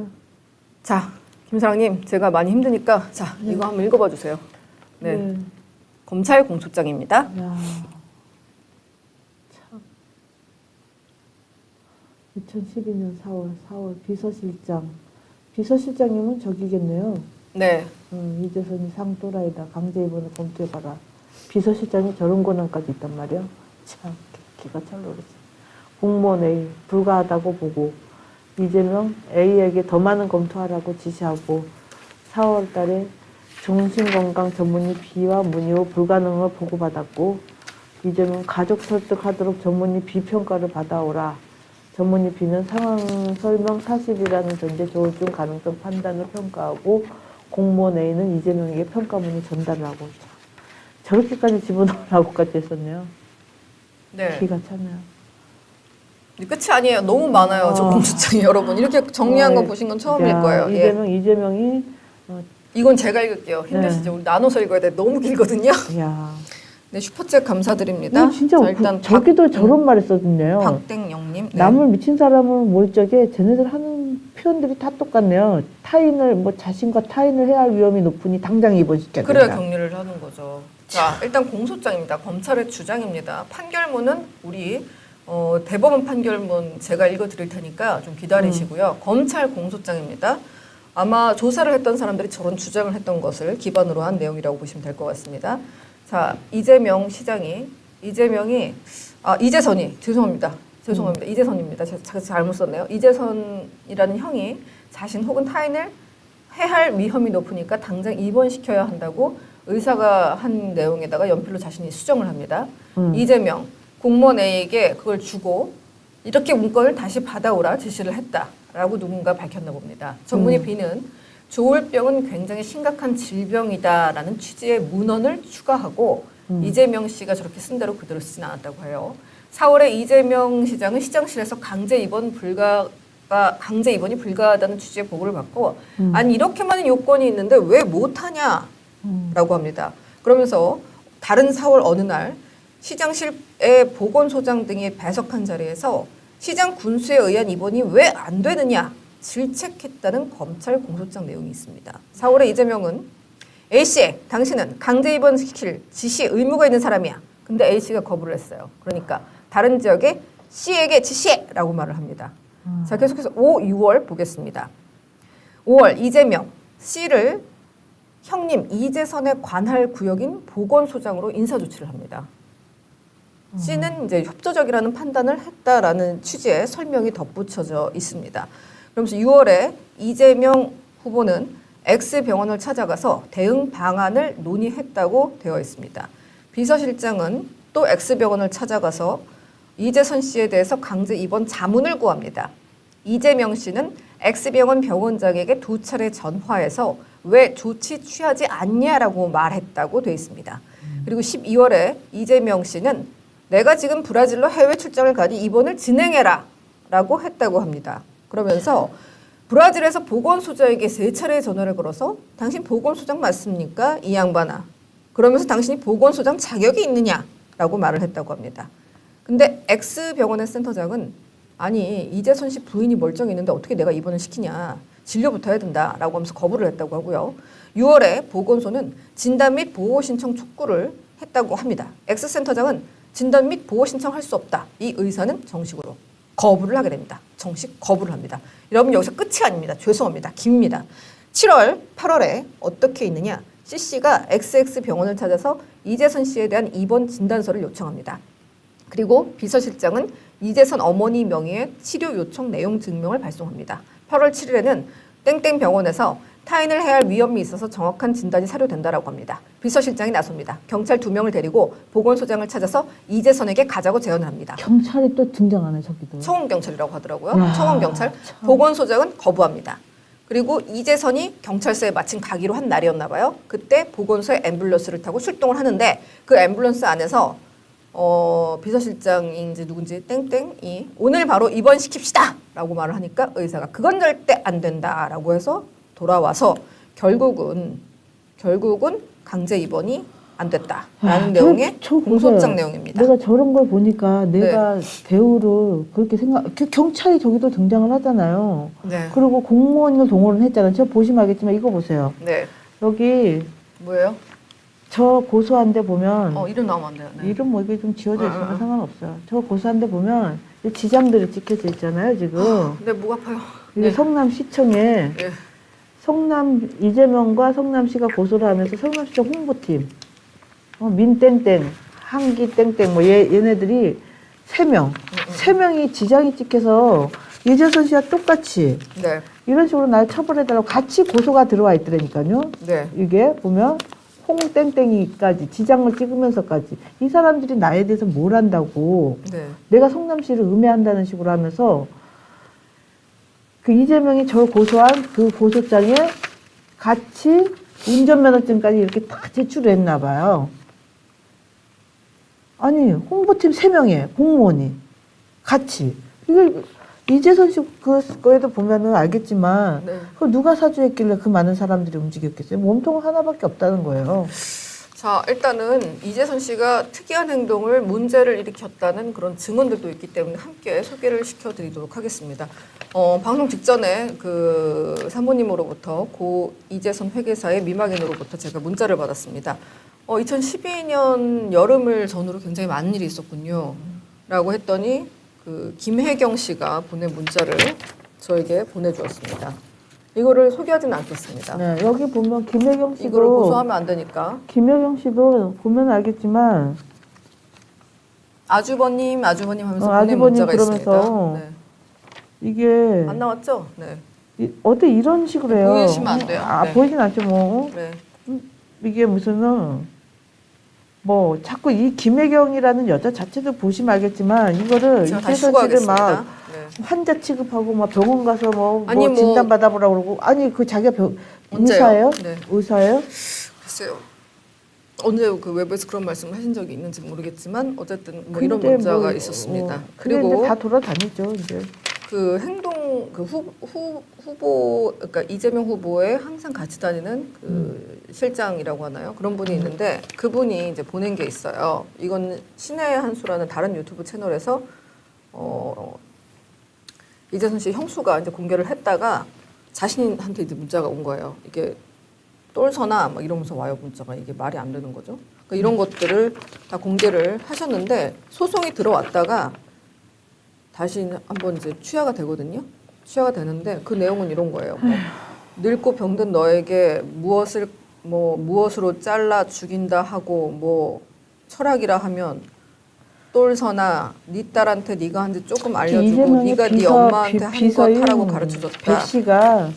자, 김사랑님 제가 많이 힘드니까 자 이거 한번 읽어봐 주세요. 네. 검찰 공소장입니다.
야. 참. 2012년 4월 비서실장님은 저기겠네요.
네.
이재선이 상또라이다. 강제 입원을 검토해봐라. 비서실장이 저런 권한까지 있단 말이야. 참 기가 찰노르지. 공무원 A 불가하다고 보고 이재명 A에게 더 많은 검토하라고 지시하고 4월 달에 정신건강 전문의 B와 문의 후 불가능을 보고받았고 이재명 가족 설득하도록 전문의 B 평가를 받아오라. 전문의 B는 상황 설명 사실이라는 전제 조울증 가능성 판단을 평가하고 공무원 A는 이재명에게 평가문을 전달을 하고 저렇게까지 집어넣으라고까지 했었네요.
네.
기가 차네요.
끝이 아니에요. 너무 많아요. 저 공소장이 여러분. 이렇게 정리한 거 보신 건 처음일 거예요. 예.
이재명이
이건 제가 읽을게요. 힘드시죠? 우리 나눠서 읽어야 돼. 너무 길거든요.
야.
네, 슈퍼챗 감사드립니다.
진짜
자, 일단
저기도 저런 말을 써줬네요.
박땡영님. 네.
남을 미친 사람은 몰적에 쟤네들 하는 표현들이 다 똑같네요. 자신과 타인을 해야 할 위험이 높으니 당장 입원시켜야 된다.
그래야 격리를 하는 거죠. 자, 일단 공소장입니다. 검찰의 주장입니다. 판결문은 우리 대법원 판결문 제가 읽어드릴 테니까 좀 기다리시고요. 검찰 공소장입니다. 아마 조사를 했던 사람들이 저런 주장을 했던 것을 기반으로 한 내용이라고 보시면 될 것 같습니다. 자, 이재선이 죄송합니다. 이재선입니다. 제가 잘못 썼네요. 이재선이라는 형이 자신 혹은 타인을 해할 위험이 높으니까 당장 입원시켜야 한다고 의사가 한 내용에다가 연필로 자신이 수정을 합니다. 이재명 공무원 A에게 그걸 주고 이렇게 문건을 다시 받아오라 지시를 했다라고 누군가 밝혔나 봅니다. 전문의 B는 조울병은 굉장히 심각한 질병이다라는 취지의 문헌을 추가하고 이재명 씨가 저렇게 쓴 대로 그대로 쓰진 않았다고 해요. 4월에 이재명 시장은 시장실에서 강제 입원이 불가하다는 취지의 보고를 받고 아니 이렇게 많은 요건이 있는데 왜 못하냐라고 합니다. 그러면서 다른 4월 어느 날 시장실의 보건소장 등이 배석한 자리에서 시장 군수에 의한 입원이 왜 안 되느냐 질책했다는 검찰 공소장 내용이 있습니다. 4월에 이재명은 A씨, 당신은 강제 입원시킬 지시 의무가 있는 사람이야. 근데 A씨가 거부를 했어요. 그러니까 다른 지역에 C에게 지시해라고 말을 합니다. 자, 계속해서 5, 6월 보겠습니다. 5월 이재명 C를 형님 이재선의 관할 구역인 보건소장으로 인사조치를 합니다. C는 이제 협조적이라는 판단을 했다라는 취지의 설명이 덧붙여져 있습니다. 그러면서 6월에 이재명 후보는 X병원을 찾아가서 대응 방안을 논의했다고 되어 있습니다. 비서실장은 또 X병원을 찾아가서 이재선 씨에 대해서 강제 입원 자문을 구합니다. 이재명 씨는 X병원 병원장에게 2차례 전화해서 왜 조치 취하지 않냐라고 말했다고 돼 있습니다. 그리고 12월에 이재명 씨는 내가 지금 브라질로 해외 출장을 가니 입원을 진행해라 라고 했다고 합니다. 그러면서 브라질에서 보건소장에게 3차례 전화를 걸어서 당신 보건소장 맞습니까? 이 양반아. 그러면서 당신이 보건소장 자격이 있느냐라고 말을 했다고 합니다. 근데 X병원의 센터장은 아니 이재선 씨 부인이 멀쩡히 있는데 어떻게 내가 입원을 시키냐. 진료부터 해야 된다라고 하면서 거부를 했다고 하고요. 6월에 보건소는 진단 및 보호 신청 촉구를 했다고 합니다. X센터장은 진단 및 보호 신청할 수 없다. 이 의사는 정식으로 거부를 하게 됩니다. 정식 거부를 합니다. 여러분 여기서 끝이 아닙니다. 죄송합니다. 깁니다. 7월, 8월에 어떻게 있느냐. C씨가 XX병원을 찾아서 이재선 씨에 대한 입원 진단서를 요청합니다. 그리고 비서실장은 이재선 어머니 명의의 치료 요청 내용 증명을 발송합니다. 8월 7일에는 땡땡 병원에서 타인을 해야 할 위험이 있어서 정확한 진단이 사료된다라고 합니다. 비서실장이 나섭니다. 경찰 2명을 데리고 보건소장을 찾아서 이재선에게 가자고 제안을 합니다.
경찰이 또 등장하네 저기도.
청원경찰이라고 하더라고요.
야,
청원경찰.
참.
보건소장은 거부합니다. 그리고 이재선이 경찰서에 마침 가기로 한 날이었나 봐요. 그때 보건소에 앰뷸런스를 타고 출동을 하는데 그 앰뷸런스 안에서 비서실장인지 누군지 땡땡이 오늘 바로 입원시킵시다 라고 말을 하니까 의사가 그건 절대 안 된다 라고 해서 돌아와서 결국은 강제 입원이 안 됐다라는 내용의 공소장 내용입니다.
내가 저런 걸 보니까 내가 배우를 그렇게 경찰이 저기도 등장을 하잖아요.
네.
그리고 공무원을 동원을 했잖아요. 저 보시면 알겠지만 이거 보세요.
네.
여기
뭐예요?
저 고소한 데 보면
이름 나오면 안 돼요. 네.
이름 뭐 이게 좀 지워져 있으면 상관없어요. 저 고소한 데 보면 이 지장들이 찍혀져 있잖아요, 지금.
네, 목 아파요.
이게 성남시청에
네.
이재명과 성남시가 고소를 하면서 성남시청 홍보팀, 민땡땡, 한기땡땡, 뭐 얘네들이 3명, 3명이 지장이 찍혀서 이재선 씨와 똑같이
네.
이런 식으로 날 처벌해달라고 같이 고소가 들어와 있더라니까요.
네.
이게 보면 홍땡땡이까지 지장을 찍으면서까지 이 사람들이 나에 대해서 뭘 안다고
네.
내가 성남시를 음해한다는 식으로 하면서 그 이재명이 저 고소한 그 고소장에 같이 운전면허증까지 이렇게 다 제출했나 봐요. 아니 홍보팀 3명의 공무원이 같이 이걸 이재선 씨 그거에도 보면은 알겠지만
네.
그걸 누가 사주했길래 그 많은 사람들이 움직였겠어요? 몸통 하나밖에 없다는 거예요.
자, 일단은 이재선 씨가 특이한 행동을 문제를 일으켰다는 그런 증언들도 있기 때문에 함께 소개를 시켜드리도록 하겠습니다. 방송 직전에 그 사모님으로부터 고 이재선 회계사의 미망인으로부터 제가 문자를 받았습니다. 2012년 여름을 전후로 굉장히 많은 일이 있었군요. 라고 했더니 그 김혜경 씨가 보낸 문자를 저에게 보내주었습니다. 이거를 소개하지는 않겠습니다.
네, 여기 보면 김혜경 씨도
이거를 고소하면 안 되니까.
김혜경 씨도 보면 알겠지만
아주버님 하면서 보낸
아주버님
문자가
그러면서
있습니다. 네.
이게
안 나왔죠? 네.
어때 이런 식으로 해요.
보이시면 안 돼요. 네.
보이진 않죠 뭐.
네.
이게 무슨 뭐 자꾸 이 김혜경이라는 여자 자체도 보시면 알겠지만 이거를
제가 다시
이재선 씨를 막
수고하겠습니다. 네.
환자 취급하고 막 병원 가서 뭐
아니, 뭐
진단 받아보라고 그러고 아니 그 자기가
언제요?
의사예요?
네.
의사예요?
글쎄요. 언제 그 외부에서 그런 말씀을 하신 적이 있는지 모르겠지만 어쨌든 뭐 이런
근데
문자가
뭐,
있었습니다.
근데
그리고
이제 다 돌아다니죠 이제.
그 행동 그 후보 그러니까 이재명 후보에 항상 같이 다니는 그 실장이라고 하나요? 그런 분이 있는데 그분이 이제 보낸 게 있어요. 이건 신의 한 수라는 다른 유튜브 채널에서 이재선 씨 형수가 이제 공개를 했다가 자신한테 이제 문자가 온 거예요. 이게 똘서나 막 이러면서 와요 문자가. 이게 말이 안 되는 거죠. 그러니까 이런 것들을 다 공개를 하셨는데 소송이 들어왔다가 다시 한번 이제 취하가 되거든요. 취하가 되는데 그 내용은 이런 거예요. 뭐 늙고 병든 너에게 무엇으로 잘라 죽인다 하고 뭐 철학이라 하면 똘서나 네 딸한테 네가 한 지 조금 알려주고
이재명의
네가 네 엄마한테 한 거 하라고 가르쳐줬다.
백 씨가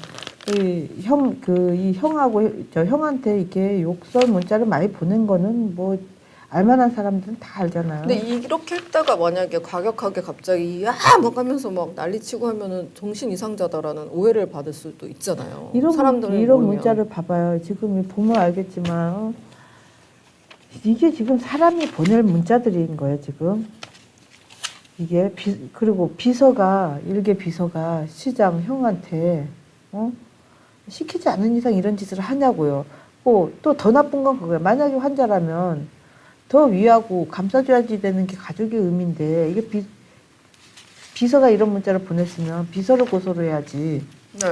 이 형하고 저 형한테 이렇게 욕설 문자를 많이 보낸 거는 뭐 알만한 사람들은 다 알잖아요.
근데 이렇게 했다가 만약에 과격하게 갑자기 막 하면서 막 난리치고 하면은 정신 이상자다라는 오해를 받을 수도 있잖아요. 사람들은
이런
모르면.
문자를 봐봐요. 지금 보면 알겠지만 이게 지금 사람이 보낼 문자들인 거예요. 지금 이게 그리고 비서가 일개 비서가 시장 형한테 시키지 않은 이상 이런 짓을 하냐고요. 또 더 나쁜 건 그거예요. 만약에 환자라면 더 위하고 감싸줘야지 되는 게 가족의 의미인데 이게 비서가 이런 문자를 보냈으면 비서를 고소를 해야지.
네.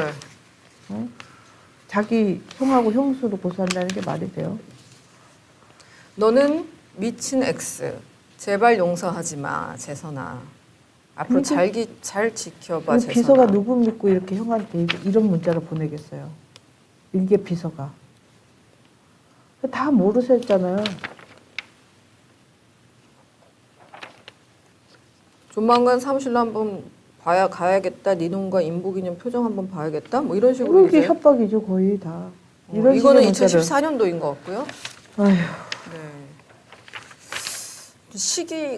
자기 형하고 형수를 고소한다는 게 말이 돼요?
너는 미친 X. 제발 용서하지 마, 재선아. 앞으로 잘 지켜봐, 재선아.
비서가 누구 믿고 이렇게 형한테 이런 문자를 보내겠어요? 일개 비서가. 다 모르셨잖아요.
조만간 사무실로 한번 가야겠다. 네 놈과 인복이념 표정 한번 봐야겠다. 뭐 이런 식으로
이게
이제.
협박이죠, 거의 다.
이거는
식의 문자를.
2014년도인 것 같고요.
아휴.
네.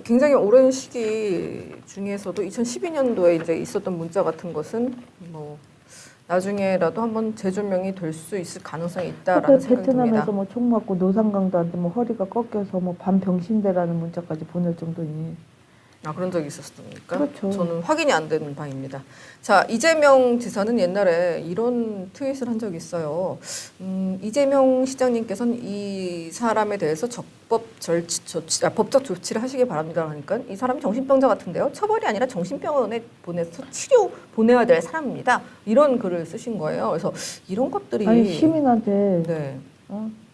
굉장히 오랜 시기 중에서도 2012년도에 이제 있었던 문자 같은 것은 뭐 나중에라도 한번 재조명이 될 수 있을 가능성이 있다라는 생각이 듭니다.
베트남에서 뭐 총 맞고 노상강도한테 뭐 허리가 꺾여서 뭐 반병신대라는 문자까지 보낼 정도니.
그런 적이 있었습니까?
그렇죠.
저는 확인이 안 되는 바입니다. 자, 이재명 지사는 옛날에 이런 트윗을 한 적이 있어요. 이재명 시장님께서는 이 사람에 대해서 법적 조치를 하시기 바랍니다. 하니까 이 사람이 정신병자 같은데요. 처벌이 아니라 정신병원에 보내서 치료 보내야 될 사람입니다. 이런 글을 쓰신 거예요. 그래서 이런 것들이
아니 시민한테
네.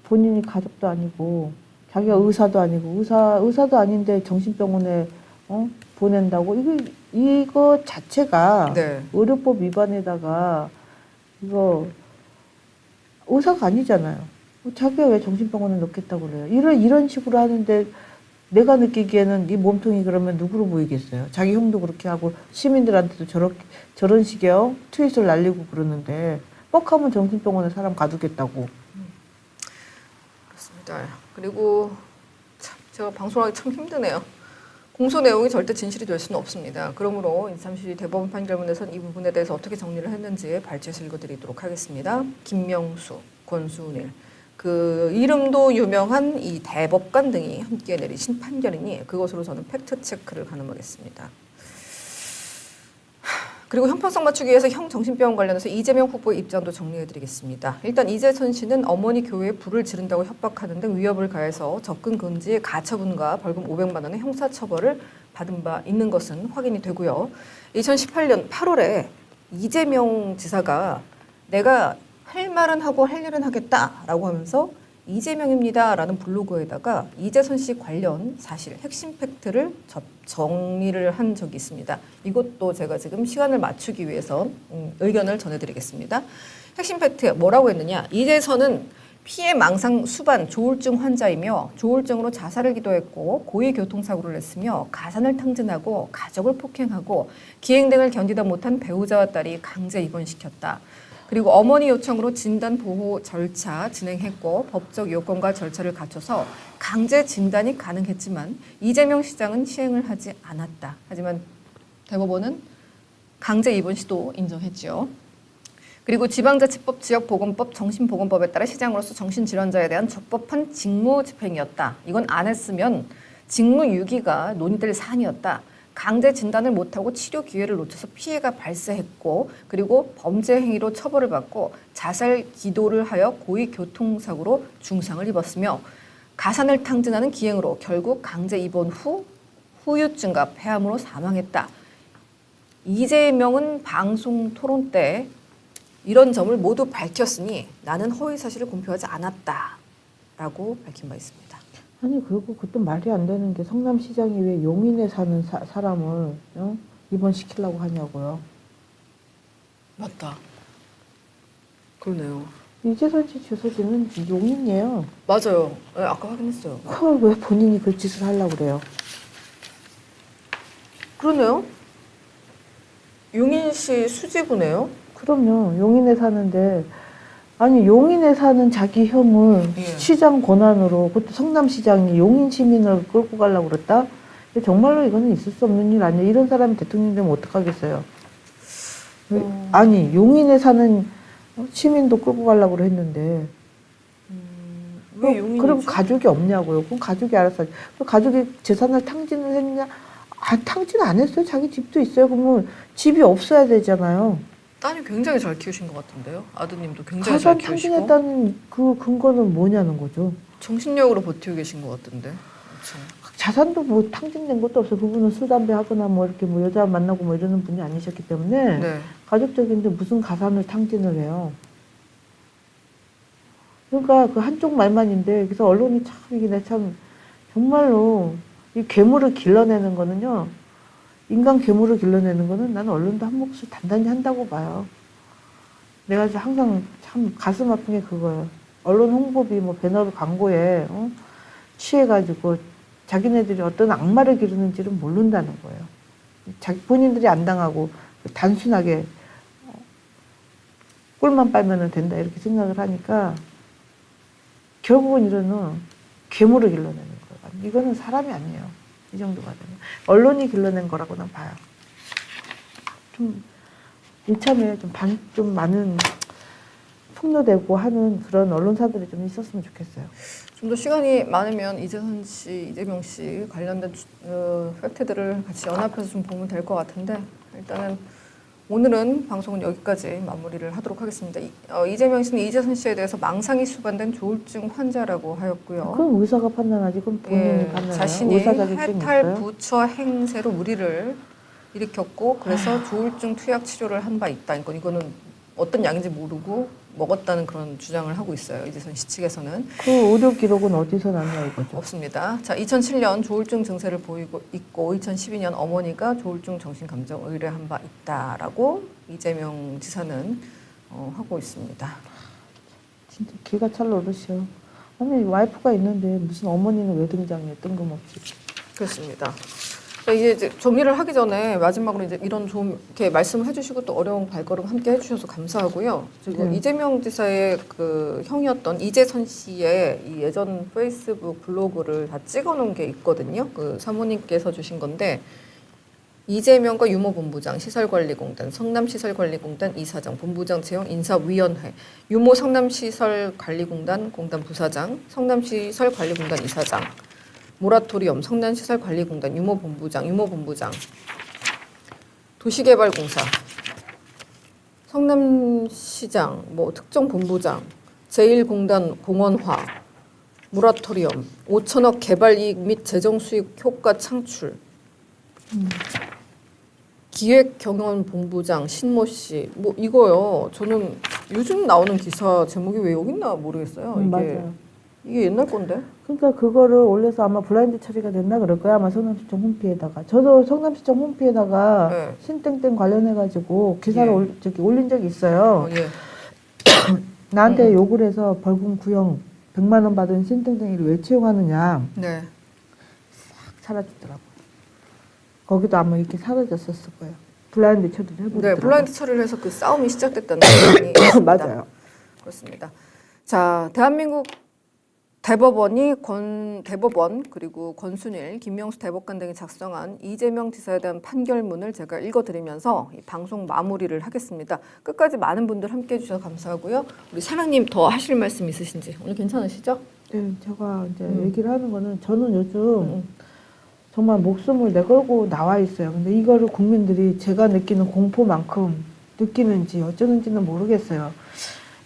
본인이 가족도 아니고 자기가 의사도 아니고 의사도 아닌데 정신병원에 보낸다고 이거 자체가
네.
의료법 위반에다가 이거 의사가 아니잖아요. 자기가 왜 정신병원에 넣겠다고 그래요? 이런 식으로 하는데 내가 느끼기에는 이 몸통이 그러면 누구로 보이겠어요? 자기 형도 그렇게 하고 시민들한테도 저런 식의 트윗을 날리고 그러는데 뻑하면 정신병원에 사람 가두겠다고.
그렇습니다. 그리고 참 제가 방송하기 참 힘드네요. 공소 내용이 절대 진실이 될 수는 없습니다. 그러므로 잠시 대법원 판결문에서는 이 부분에 대해서 어떻게 정리를 했는지 발췌해서 읽어드리도록 하겠습니다. 김명수, 권순일, 그 이름도 유명한 이 대법관 등이 함께 내리신 판결이니 그것으로 저는 팩트 체크를 가늠하겠습니다. 그리고 형평성 맞추기 위해서 형 정신병원 관련해서 이재명 후보의 입장도 정리해드리겠습니다. 일단 이재선 씨는 어머니 교회에 불을 지른다고 협박하는 등 위협을 가해서 접근 금지 가처분과 벌금 500만 원의 형사처벌을 받은 바 있는 것은 확인이 되고요. 2018년 8월에 이재명 지사가 내가 할 말은 하고 할 일은 하겠다라고 하면서 이재명입니다라는 블로그에다가 이재선 씨 관련 사실 핵심 팩트를 정리를 한 적이 있습니다. 이것도 제가 지금 시간을 맞추기 위해서 의견을 전해드리겠습니다. 핵심 팩트 뭐라고 했느냐? 이재선은 피해 망상 수반 조울증 환자이며 조울증으로 자살을 기도했고 고의 교통사고를 냈으며 가산을 탕진하고 가족을 폭행하고 기행 등을 견디다 못한 배우자와 딸이 강제 입원시켰다. 그리고 어머니 요청으로 진단 보호 절차 진행했고 법적 요건과 절차를 갖춰서 강제 진단이 가능했지만 이재명 시장은 시행을 하지 않았다. 하지만 대법원은 강제 입원 시도 인정했죠. 그리고 지방자치법, 지역보건법, 정신보건법에 따라 시장으로서 정신질환자에 대한 적법한 직무 집행이었다. 이건 안 했으면 직무유기가 논의될 사안이었다. 강제 진단을 못하고 치료 기회를 놓쳐서 피해가 발생했고 그리고 범죄 행위로 처벌을 받고 자살 기도를 하여 고의 교통사고로 중상을 입었으며 가산을 탕진하는 기행으로 결국 강제 입원 후 후유증과 폐암으로 사망했다. 이재명은 방송 토론 때 이런 점을 모두 밝혔으니 나는 허위 사실을 공표하지 않았다라고 밝힌 바 있습니다.
아니 그리고 그것도 말이 안 되는 게 성남시장이 왜 용인에 사는 사람을 입원시키려고 하냐고요.
맞다. 그러네요.
이재선 씨 주소지는 용인이에요.
맞아요. 네, 아까 확인했어요.
그걸 왜 본인이 그 짓을 하려고 그래요?
그러네요. 용인시 수지구네요.
그럼요. 용인에 사는데 아니 용인에 사는 자기 형을
예.
시장 권한으로 그때 성남시장이 용인 시민을 끌고 가려고 그랬다? 근데 정말로 이거는 있을 수 없는 일 아니에요. 이런 사람이 대통령 되면 어떡하겠어요. 아니 용인에 사는 시민도 끌고 가려고 했는데
왜 용인이지?
그럼 가족이 없냐고요. 그럼 가족이 알아서 하지. 그럼 가족이 재산을 탕진을 했냐? 아, 탕진 안 했어요. 자기 집도 있어요. 그러면 집이 없어야 되잖아요.
따님 굉장히 잘 키우신 것 같은데요. 아드님도 굉장히 잘
자산
키우시고
탕진했다는 그 근거는 뭐냐는 거죠.
정신력으로 버티고 계신 것 같은데. 그렇죠.
자산도 뭐 탕진된 것도 없어요. 그분은 술, 담배 하거나 뭐 이렇게 뭐 여자 만나고 뭐 이러는 분이 아니셨기 때문에
네.
가족적인데 무슨 가산을 탕진을 해요. 그러니까 그 한쪽 말만인데 그래서 언론이 참 이게 내 참 정말로 이 괴물을 길러내는 거는요. 인간 괴물을 길러내는 거는 나는 언론도 한 몫을 단단히 한다고 봐요. 내가 항상 참 가슴 아픈 게 그거예요. 언론 홍보비 뭐 배너 광고에 취해가지고 자기네들이 어떤 악마를 기르는지를 모른다는 거예요. 자기 본인들이 안 당하고 단순하게 꿀만 빨면 된다 이렇게 생각을 하니까 결국은 이거는 괴물을 길러내는 거예요. 이거는 사람이 아니에요. 이 정도가 되면. 언론이 길러낸 거라고 난 봐요. 좀 이참에 좀 많은 폭로되고 하는 그런 언론사들이 좀 있었으면 좋겠어요.
좀 더 시간이 많으면 이재선 씨, 이재명 씨 관련된 팩트들을 같이 연합해서 좀 보면 될 것 같은데 일단은 오늘은 방송은 여기까지 마무리를 하도록 하겠습니다. 이재명 씨는 이재선 씨에 대해서 망상이 수반된 조울증 환자라고 하였고요.
그건 의사가 판단하지. 그건 본인이 판단해요.
자신이
의사 자격증이
해탈
있어요?
부처 행세로 무리를 일으켰고 그래서 조울증 투약 치료를 한 바 있다. 그러니까 이거는 어떤 약인지 모르고 먹었다는 그런 주장을 하고 있어요. 이재선 씨 측에서는.
그 의료 기록은 어디서 났냐 이거죠.
없습니다. 자, 2007년 조울증 증세를 보이고 있고 2012년 어머니가 조울증 정신감정 의뢰한 바 있다라고 이재명 지사는 하고 있습니다.
진짜 기가 찰 노릇이요. 아니 와이프가 있는데 무슨 어머니는 왜 등장해 뜬금없이.
그렇습니다. 자, 이제 정리를 하기 전에 마지막으로 이제 이런 좀 이렇게 말씀을 해주시고 또 어려운 발걸음 함께 해주셔서 감사하고요. 그리고
네.
이재명 지사의 그 형이었던 이재선 씨의 이 예전 페이스북 블로그를 다 찍어놓은 게 있거든요. 그 사모님께서 주신 건데 이재명과 유모본부장, 시설관리공단, 성남시설관리공단 이사장, 본부장 채용 인사위원회, 유모 성남시설관리공단 공단 부사장, 성남시설관리공단 이사장. 모라토리엄, 성남시설관리공단, 유모본부장, 도시개발공사, 성남시장, 뭐 특정본부장, 제1공단 공원화, 모라토리엄, 5천억 개발이익 및 재정수익 효과 창출, 기획경영본부장 신모 씨, 뭐 이거요. 저는 요즘 나오는 기사 제목이 왜 여기 있나 모르겠어요.
맞아요.
이게 옛날 건데.
그러니까 그거를 올려서 아마 블라인드 처리가 됐나 그럴 거야. 아마 성남시청 홈피에다가. 저도 성남시청 홈피에다가
네.
신땡땡 관련해가지고 기사를
예.
올린 적이 있어요.
예.
나한테 욕을 해서 벌금 구형 100만 원 받은 신땡땡이를 왜 채용하느냐.
네.
싹 사라지더라고요. 거기도 아마 이렇게 사라졌었을 거예요. 블라인드 처리를 해보더라고요.
네, 블라인드 처리를 해서 그 싸움이 시작됐다는 얘기 있습니다.
맞아요.
그렇습니다. 자, 대한민국 대법원 그리고 권순일, 김명수 대법관 등이 작성한 이재명 지사에 대한 판결문을 제가 읽어드리면서 이 방송 마무리를 하겠습니다. 끝까지 많은 분들 함께해 주셔서 감사하고요. 우리 사랑님 더 하실 말씀 있으신지 오늘 괜찮으시죠?
네, 제가 이제 얘기를 하는 거는 저는 요즘 정말 목숨을 내걸고 나와 있어요. 근데 이거를 국민들이 제가 느끼는 공포만큼 느끼는지 어쩌는지는 모르겠어요.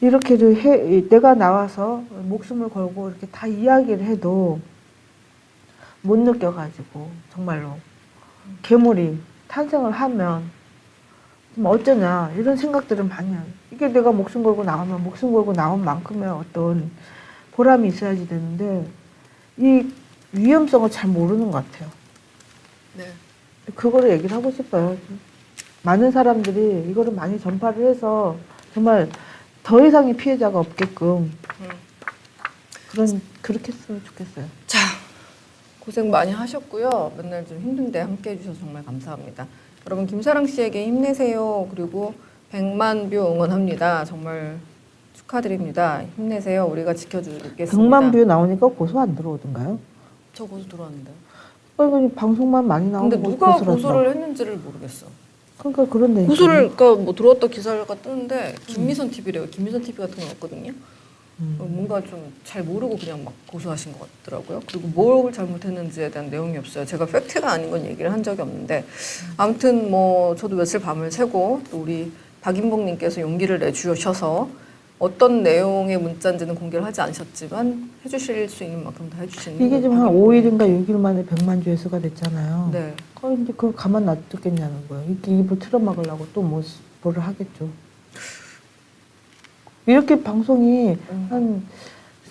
이렇게를 내가 나와서 목숨을 걸고 이렇게 다 이야기를 해도 못 느껴가지고 정말로 괴물이 탄생을 하면 좀 어쩌냐 이런 생각들을 많이 해요. 이게 내가 목숨 걸고 나오면 목숨 걸고 나온 만큼의 어떤 보람이 있어야지 되는데 이 위험성을 잘 모르는 것 같아요.
네.
그거를 얘기를 하고 싶어요. 많은 사람들이 이거를 많이 전파를 해서 정말 더 이상의 피해자가 없게끔 그렇게 했으면 좋겠어요.
자, 고생 많이 하셨고요. 맨날 좀 힘든데 함께해 주셔서 정말 감사합니다. 여러분 김사랑 씨에게 힘내세요. 그리고 100만 뷰 응원합니다. 정말 축하드립니다. 힘내세요. 우리가 지켜주겠습니다.
100만 뷰 나오니까 고소 안 들어오던가요?
저 고소 들어왔는데.
아니, 방송만 많이 나오고
근데 누가
고소를
고소를
한다고.
했는지를 모르겠어.
그러니까 그런데
고소를 그러니까 뭐 들어왔다 기사가 뜨는데 김미선 TV래요. 김미선 TV 같은 건 없거든요. 뭔가 좀 잘 모르고 그냥 막 고소하신 것 같더라고요. 그리고 뭘 잘못했는지에 대한 내용이 없어요. 제가 팩트가 아닌 건 얘기를 한 적이 없는데 아무튼 뭐 저도 며칠 밤을 새고 또 우리 박인봉님께서 용기를 내주셔서 어떤 내용의 문자인지는 공개를 하지 않으셨지만 해주실 수 있는 만큼 다 해주시는
이게 지금 한 5일인가 6일 만에 100만 조회수가 됐잖아요.
네.
이제 그걸 가만 놔두겠냐는 거예요. 이렇게 입을 틀어막으려고 또 뭐를 하겠죠. 이렇게 방송이 한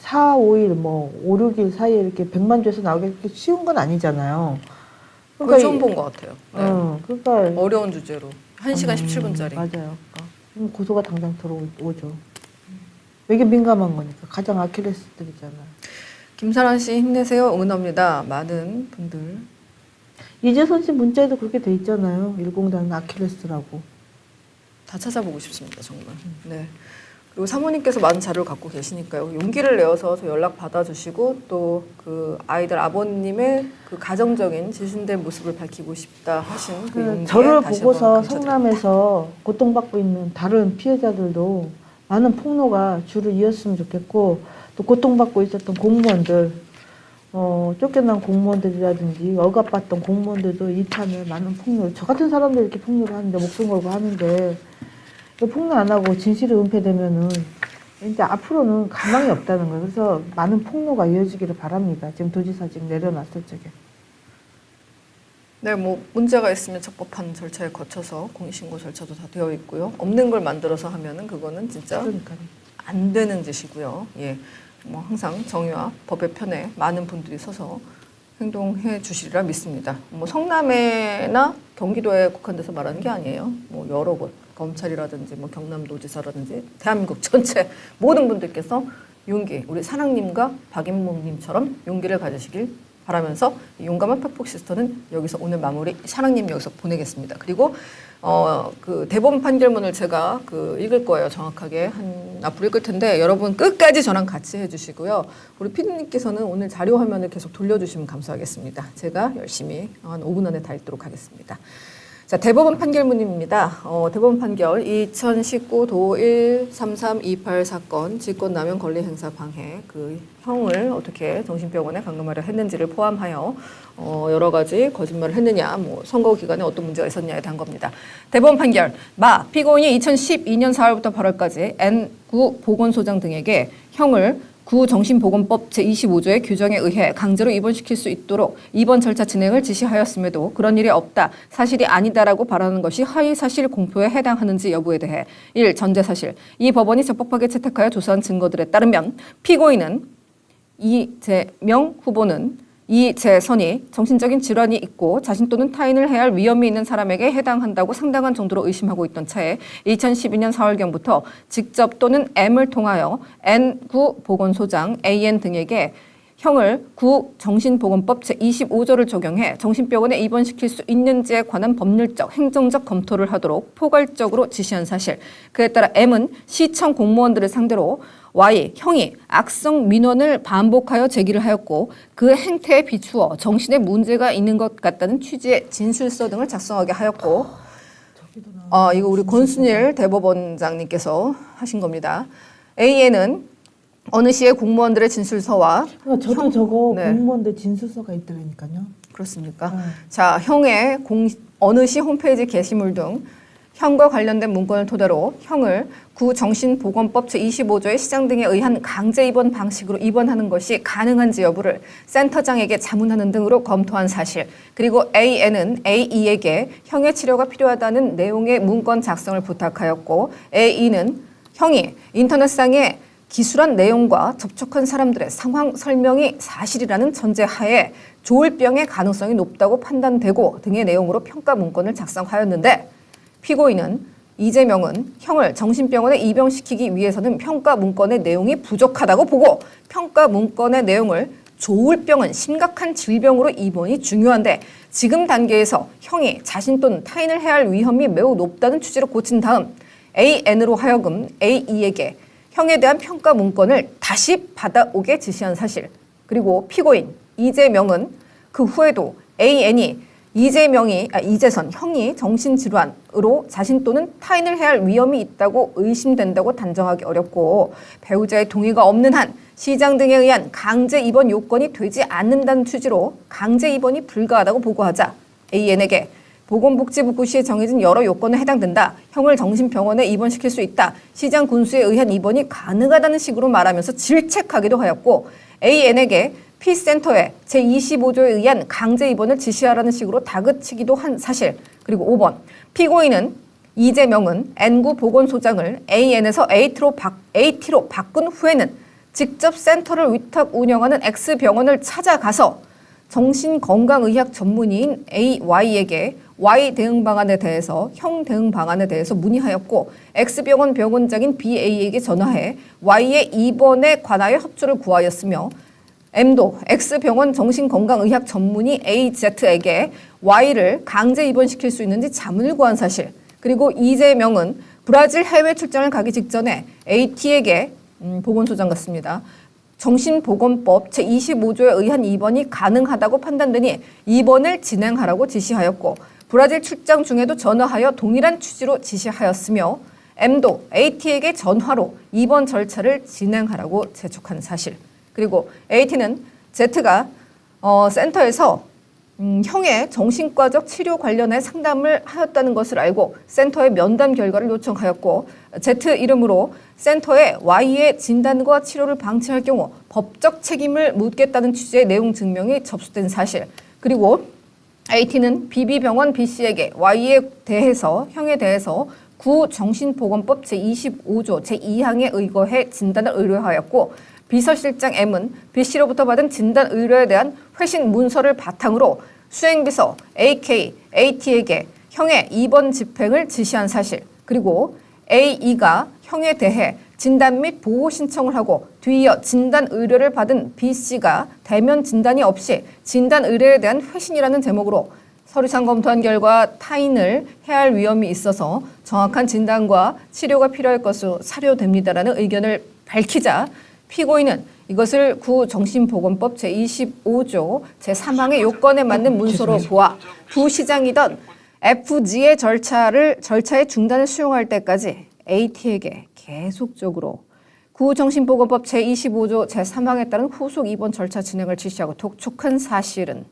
4, 5일, 뭐 5, 6일 사이에 이렇게 100만 조회수 나오기 그렇게 쉬운 건 아니잖아요.
그거 처음 본 것 같아요. 네.
그러니까
어려운 주제로 1시간 17분짜리.
맞아요. 고소가 당장 들어오죠. 이게 민감한 거니까 가장 아킬레스들이잖아요.
김사란 씨 힘내세요. 응원합니다. 많은 분들.
이재선 씨 문자에도 그렇게 돼 있잖아요. 1공단은 아킬레스라고.
다 찾아보고 싶습니다. 정말. 네. 그리고 사모님께서 많은 자료를 갖고 계시니까요. 용기를 내어서 저 연락 받아주시고 또 그 아이들 아버님의 그 가정적인 진실된 모습을 밝히고 싶다 하신 그 용기에
저를
다시
보고서
한번 감사드립니다.
성남에서 고통받고 있는 다른 피해자들도 많은 폭로가 줄을 이었으면 좋겠고 또 고통받고 있었던 공무원들 쫓겨난 공무원들이라든지 억압받던 공무원들도 이참에 많은 폭로 저 같은 사람들이 이렇게 폭로를 하는데 목숨 걸고 하는데 폭로 안 하고 진실이 은폐되면은 이제 앞으로는 가망이 없다는 거예요. 그래서 많은 폭로가 이어지기를 바랍니다. 지금 도지사 지금 내려놨을 적에.
네, 뭐 문제가 있으면 적법한 절차에 거쳐서 공익신고 절차도 다 되어 있고요. 없는 걸 만들어서 하면은 그거는 진짜
그러니까요.
안 되는 짓이고요. 예, 뭐 항상 정의와 법의 편에 많은 분들이 서서 행동해 주시리라 믿습니다. 뭐 성남에나 경기도에 국한돼서 말하는 게 아니에요. 뭐 여러 곳 검찰이라든지 뭐 경남도지사라든지 대한민국 전체 모든 분들께서 용기, 우리 사랑님과 박인몽님처럼 용기를 가지시길 바라면서 이 용감한 팩폭 시스터는 여기서 오늘 마무리 사랑님 여기서 보내겠습니다. 그리고 그 대법원 판결문을 제가 읽을 거예요. 정확하게 앞으로 읽을 텐데 여러분 끝까지 저랑 같이 해주시고요. 우리 피디님께서는 오늘 자료 화면을 계속 돌려주시면 감사하겠습니다. 제가 열심히 한 5분 안에 다 읽도록 하겠습니다. 자, 대법원 판결문입니다. 대법원 판결 2019 도 13328 사건 직권남용 권리행사 방해 그 형을 어떻게 정신병원에 감금하려 했는지를 포함하여 여러 가지 거짓말을 했느냐, 뭐 선거 기간에 어떤 문제가 있었냐에 대한 겁니다. 대법원 판결 피고인이 2012년 4월부터 8월까지 N9 보건소장 등에게 형을 구정신보건법 제25조의 규정에 의해 강제로 입원시킬 수 있도록 입원 절차 진행을 지시하였음에도 그런 일이 없다, 사실이 아니다라고 발언하는 것이 허위사실 공표에 해당하는지 여부에 대해 1. 전제사실. 이 법원이 적법하게 채택하여 조사한 증거들에 따르면 피고인은 이재명 후보는 이재선이 정신적인 질환이 있고 자신 또는 타인을 해할 위험이 있는 사람에게 해당한다고 상당한 정도로 의심하고 있던 차에 2012년 4월경부터 직접 또는 M을 통하여 N9 보건소장 AN 등에게 형을 구정신보건법 제25조를 적용해 정신병원에 입원시킬 수 있는지에 관한 법률적, 행정적 검토를 하도록 포괄적으로 지시한 사실. 그에 따라 M은 시청 공무원들을 상대로 Y, 형이 악성 민원을 반복하여 제기를 하였고 그 행태에 비추어 정신에 문제가 있는 것 같다는 취지의 진술서 등을 작성하게 하였고 이거 우리 권순일 대법원장님께서 하신 겁니다. AN은 어느 시에 공무원들의 진술서와
저도 저거
네.
공무원들 진술서가 있더라니까요.
그렇습니까? 자, 형의 어느 시 홈페이지 게시물 등 형과 관련된 문건을 토대로 형을 구정신보건법 제25조의 시장 등에 의한 강제 입원 방식으로 입원하는 것이 가능한지 여부를 센터장에게 자문하는 등으로 검토한 사실, 그리고 AN은 AE에게 형의 치료가 필요하다는 내용의 문건 작성을 부탁하였고 AE는 형이 인터넷상에 기술한 내용과 접촉한 사람들의 상황 설명이 사실이라는 전제하에 조울병의 가능성이 높다고 판단되고 등의 내용으로 평가 문건을 작성하였는데 피고인은 이재명은 형을 정신병원에 입원시키기 위해서는 평가 문건의 내용이 부족하다고 보고 평가 문건의 내용을 조울병은 심각한 질병으로 입원이 중요한데 지금 단계에서 형이 자신 또는 타인을 해할 위험이 매우 높다는 취지로 고친 다음 AN으로 하여금 AE에게 형에 대한 평가 문건을 다시 받아오게 지시한 사실. 그리고 피고인 이재명은 그 후에도 AN이 이재선 형이 정신질환으로 자신 또는 타인을 해할 위험이 있다고 의심된다고 단정하기 어렵고 배우자의 동의가 없는 한 시장 등에 의한 강제 입원 요건이 되지 않는다는 취지로 강제 입원이 불가하다고 보고하자 AN에게 보건복지부 구시에 정해진 여러 요건에 해당된다. 형을 정신병원에 입원시킬 수 있다. 시장 군수에 의한 입원이 가능하다는 식으로 말하면서 질책하기도 하였고 AN에게 P센터에 제25조에 의한 강제 입원을 지시하라는 식으로 다그치기도 한 사실. 그리고 5번. 피고인은 이재명은 N구 보건소장을 AN에서 AT로 바꾼 후에는 직접 센터를 위탁 운영하는 X병원을 찾아가서 정신건강의학 전문의인 AY에게 Y 대응 방안에 대해서 형 대응 방안에 대해서 문의하였고 X병원 병원장인 BA에게 전화해 Y의 입원에 관하여 협조를 구하였으며 M도 X병원 정신건강의학 전문의 AZ에게 Y를 강제 입원시킬 수 있는지 자문을 구한 사실. 그리고 이재명은 브라질 해외 출장을 가기 직전에 AT에게 보건소장 같습니다. 정신보건법 제25조에 의한 입원이 가능하다고 판단되니 입원을 진행하라고 지시하였고 브라질 출장 중에도 전화하여 동일한 취지로 지시하였으며 M도 AT에게 전화로 입원 절차를 진행하라고 재촉한 사실. 그리고 AT는 Z가 센터에서 형의 정신과적 치료 관련해 상담을 하였다는 것을 알고 센터에 면담 결과를 요청하였고 Z 이름으로 센터에 Y의 진단과 치료를 방치할 경우 법적 책임을 묻겠다는 취지의 내용 증명이 접수된 사실. 그리고 AT는 BB병원 B씨에게 형에 대해서 구정신보건법 제25조 제2항에 의거해 진단을 의뢰하였고 비서실장 M은 B씨로부터 받은 진단 의뢰에 대한 회신 문서를 바탕으로 수행비서 AT에게 형의 입원 집행을 지시한 사실. 그리고 AE가 형에 대해 진단 및 보호 신청을 하고 뒤이어 진단 의뢰를 받은 B씨가 대면 진단이 없이 진단 의뢰에 대한 회신이라는 제목으로 서류상 검토한 결과 타인을 해할 위험이 있어서 정확한 진단과 치료가 필요할 것으로 사료됩니다라는 의견을 밝히자 피고인은 이것을 구정신보건법 제25조 제3항의 요건에 맞는 문서로 보아 부시장이던 FG의 절차의 중단을 수용할 때까지 AT에게 계속적으로 구정신보건법 제25조 제3항에 따른 후속 입원 절차 진행을 지시하고 독촉한 사실은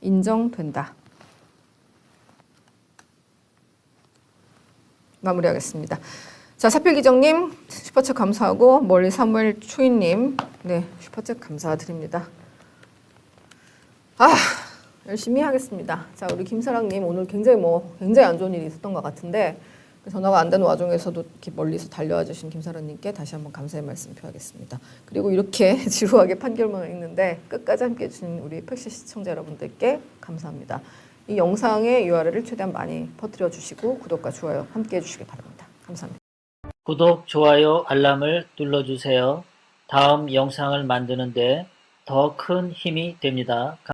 인정된다. 마무리하겠습니다. 자, 사필기정님 슈퍼챗 감사하고 멀리 사무엘 초이님 네 슈퍼챗 감사드립니다. 열심히 하겠습니다. 자, 우리 김사랑님 오늘 굉장히 안 좋은 일이 있었던 것 같은데 전화가 안 되는 와중에서도 이렇게 멀리서 달려와 주신 김사랑님께 다시 한번 감사의 말씀 표하겠습니다. 그리고 이렇게 지루하게 판결문을 읽는데 끝까지 함께 해주신 우리 팩시 시청자 여러분들께 감사합니다. 이 영상의 URL을 최대한 많이 퍼뜨려 주시고 구독과 좋아요 함께 해주시기 바랍니다. 감사합니다.
구독, 좋아요, 알람을 눌러주세요. 다음 영상을 만드는데 더 큰 힘이 됩니다.